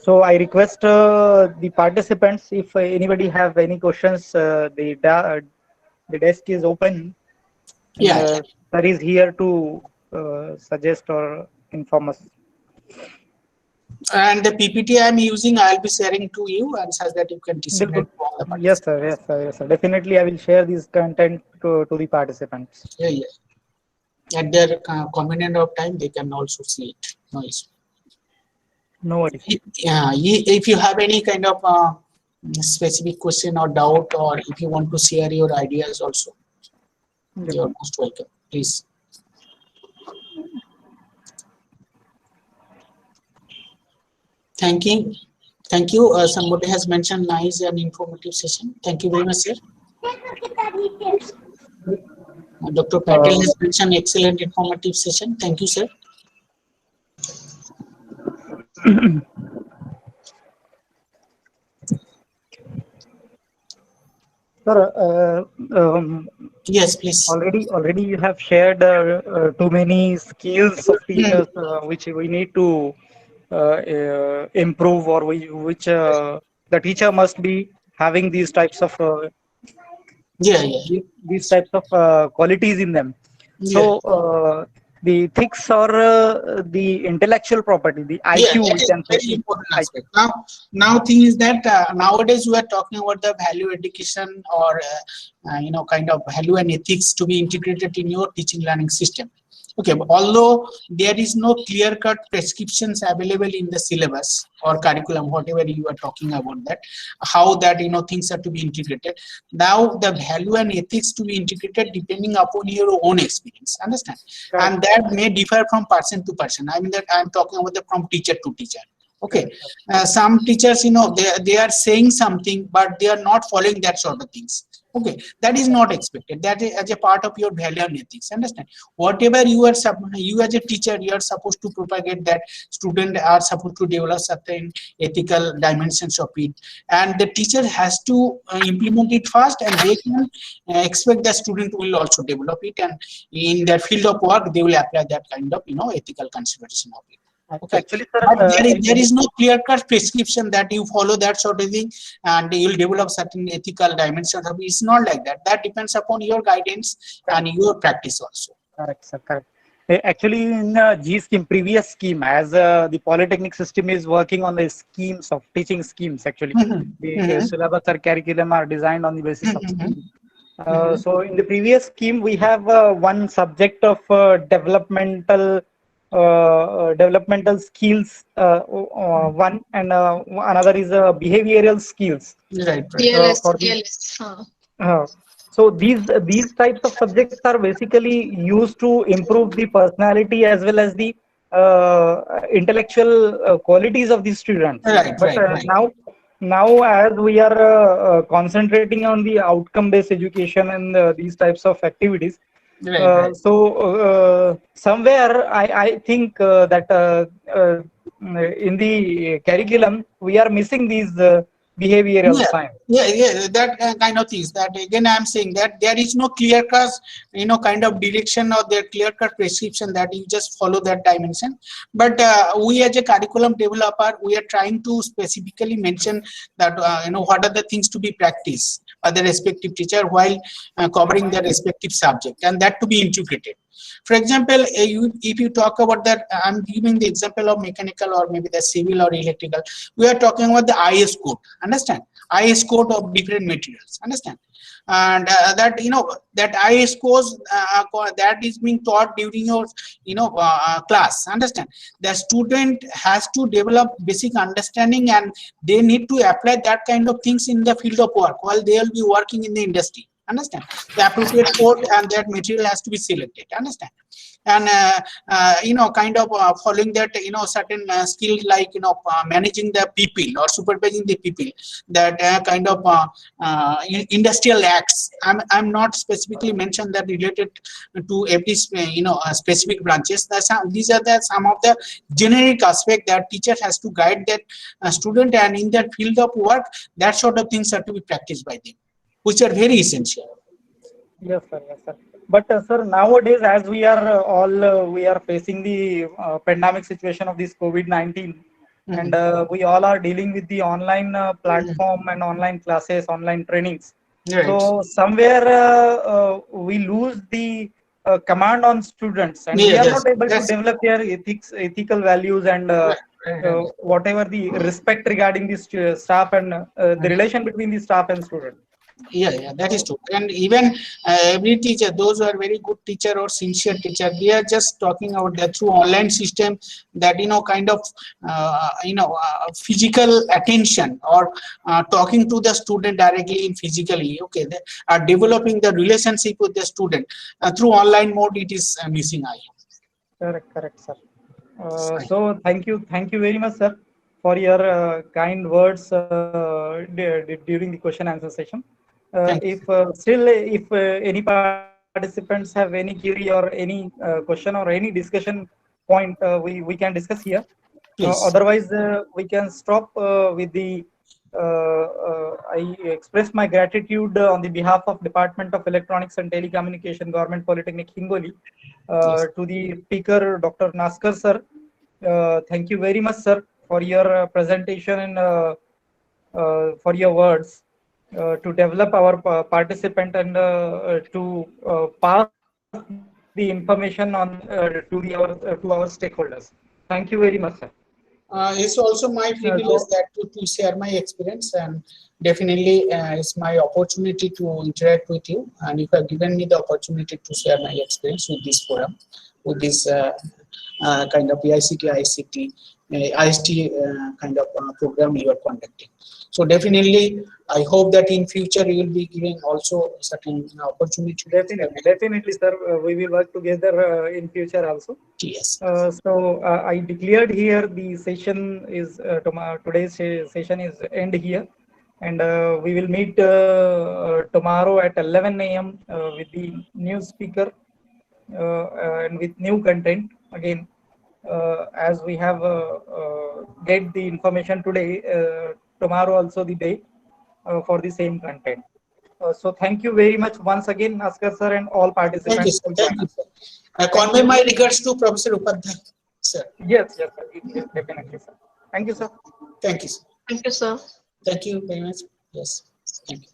So I request the participants, if anybody have any questions, the desk is open. Yeah. And, sir is here to suggest or inform us. And the PPT I am using, I'll be sharing to you, and such that you can disseminate to all the participants. Yes, sir. Yes, sir. Yes, sir. Definitely, I will share this content to the participants. Yeah. At their convenient of time, they can also see it. No issue. No worries. Yeah, if you have any kind of specific question or doubt, or if you want to share your ideas also, you're most welcome. Please. Thank you. Somebody has mentioned nice and informative session. Thank you very much, sir. Dr. Patel has mentioned excellent informative session. Thank you, sir. Sir, yes, please. Already you have shared too many skills of teachers which we need to improve, or which the teacher must be having these types of these types of qualities in them. So the ethics or the intellectual property, the IQ, that we is can say. very important aspect. Now thing is that nowadays we are talking about the value education, or kind of value and ethics to be integrated in your teaching learning system. Okay, but although there is no clear-cut prescriptions available in the syllabus or curriculum, whatever you are talking about, that how that things are to be integrated. Now the value and ethics to be integrated depending upon your own experience. Understand? Right. And that may differ from person to person. I mean that I'm talking about from teacher to teacher. Okay, some teachers, they are saying something, but they are not following that sort of things. Okay, that is not expected. That is as a part of your value and ethics. Understand? Whatever you as a teacher, you are supposed to propagate that students are supposed to develop certain ethical dimensions of it, and the teacher has to implement it fast, and they can expect the student will also develop it, and in their field of work, they will apply that kind of ethical consideration of it. Okay. Actually, sir, there is no clear-cut prescription that you follow that sort of thing and you'll develop certain ethical dimensions. It's not like that. That depends upon your guidance and your practice also. Correct, sir. Correct. Actually, in G scheme, previous scheme, as the polytechnic system is working on the schemes of teaching schemes, actually, the syllabus or curriculum are designed on the basis of schemes. So, in the previous scheme, we have one subject of developmental skills, one, and another is behavioral skills. Right. So these types of subjects are basically used to improve the personality as well as the intellectual qualities of the students. Right. Now as we are concentrating on the outcome-based education and these types of activities, so somewhere I think that in the curriculum we are missing these behavioral Yeah. science. Yeah, that kind of things. That again, I'm saying that there is no clear cut, kind of direction or their clear cut prescription that you just follow that dimension. But we as a curriculum developer, we are trying to specifically mention that what are the things to be practiced by the respective teacher while covering the respective subject, and that to be integrated. For example, if you talk about that, I'm giving the example of mechanical or maybe the civil or electrical. We are talking about the IS code. Understand? IS code of different materials. Understand? And that that IS course that is being taught during your class. Understand? The student has to develop basic understanding, and they need to apply that kind of things in the field of work while they will be working in the industry. Understand? The appropriate code and that material has to be selected. Understand? And kind of following that certain skills like managing the people or supervising the people, that kind of industrial acts. I'm not specifically mentioned that related to every specific branches. These are some of the generic aspect that teacher has to guide that student, and in that field of work, that sort of things are to be practiced by them, which are very essential. Yes, sir. Yes, sir. But sir, nowadays, as we are we are facing the pandemic situation of this COVID-19, and we all are dealing with the online platform and online classes, online trainings. Right. So somewhere we lose the command on students, and we Yeah, are yes, not able to that's- develop their ethical values and Right. whatever the respect regarding the staff and the relation between the staff and student. Yeah, that is true. And even every teacher, those who are very good teacher or sincere teacher, they are just talking about that through online system, that kind of physical attention or talking to the student directly in physically. Okay, they are developing the relationship with the student through online mode. It is missing eye. Correct, sir. So thank you very much, sir, for your kind words during the question answer session. If any participants have any query or any question or any discussion point, we can discuss here. Otherwise, we can stop with the. I express my gratitude on the behalf of Department of Electronics and Telecommunication, Government Polytechnic Hingoli, to the speaker, Dr. Naskar sir. Thank you very much, sir, for your presentation and for your words to develop our participant and to pass the information on to our stakeholders. Thank you very much, sir. It's also my privilege that to share my experience, and definitely it's my opportunity to interact with you, and you have given me the opportunity to share my experience with this forum, with this kind of ICT IST kind of program you are conducting. So definitely, I hope that in future you will be giving also certain opportunity. Definitely, sir. We will work together in future also. Yes. So I declared here the session is today's session is end here, and we will meet tomorrow at 11 a.m. With the new speaker and with new content again. As we have get the information today, tomorrow also the day for the same content. So thank you very much once again, Naskar sir, and all participants. Thank you, sir. I convey my regards to Professor Upadhyay, sir. Yes, sir. Definitely, sir. Thank you, sir. Thank you, sir. Thank you, sir. Thank you very much. Yes. Thank you.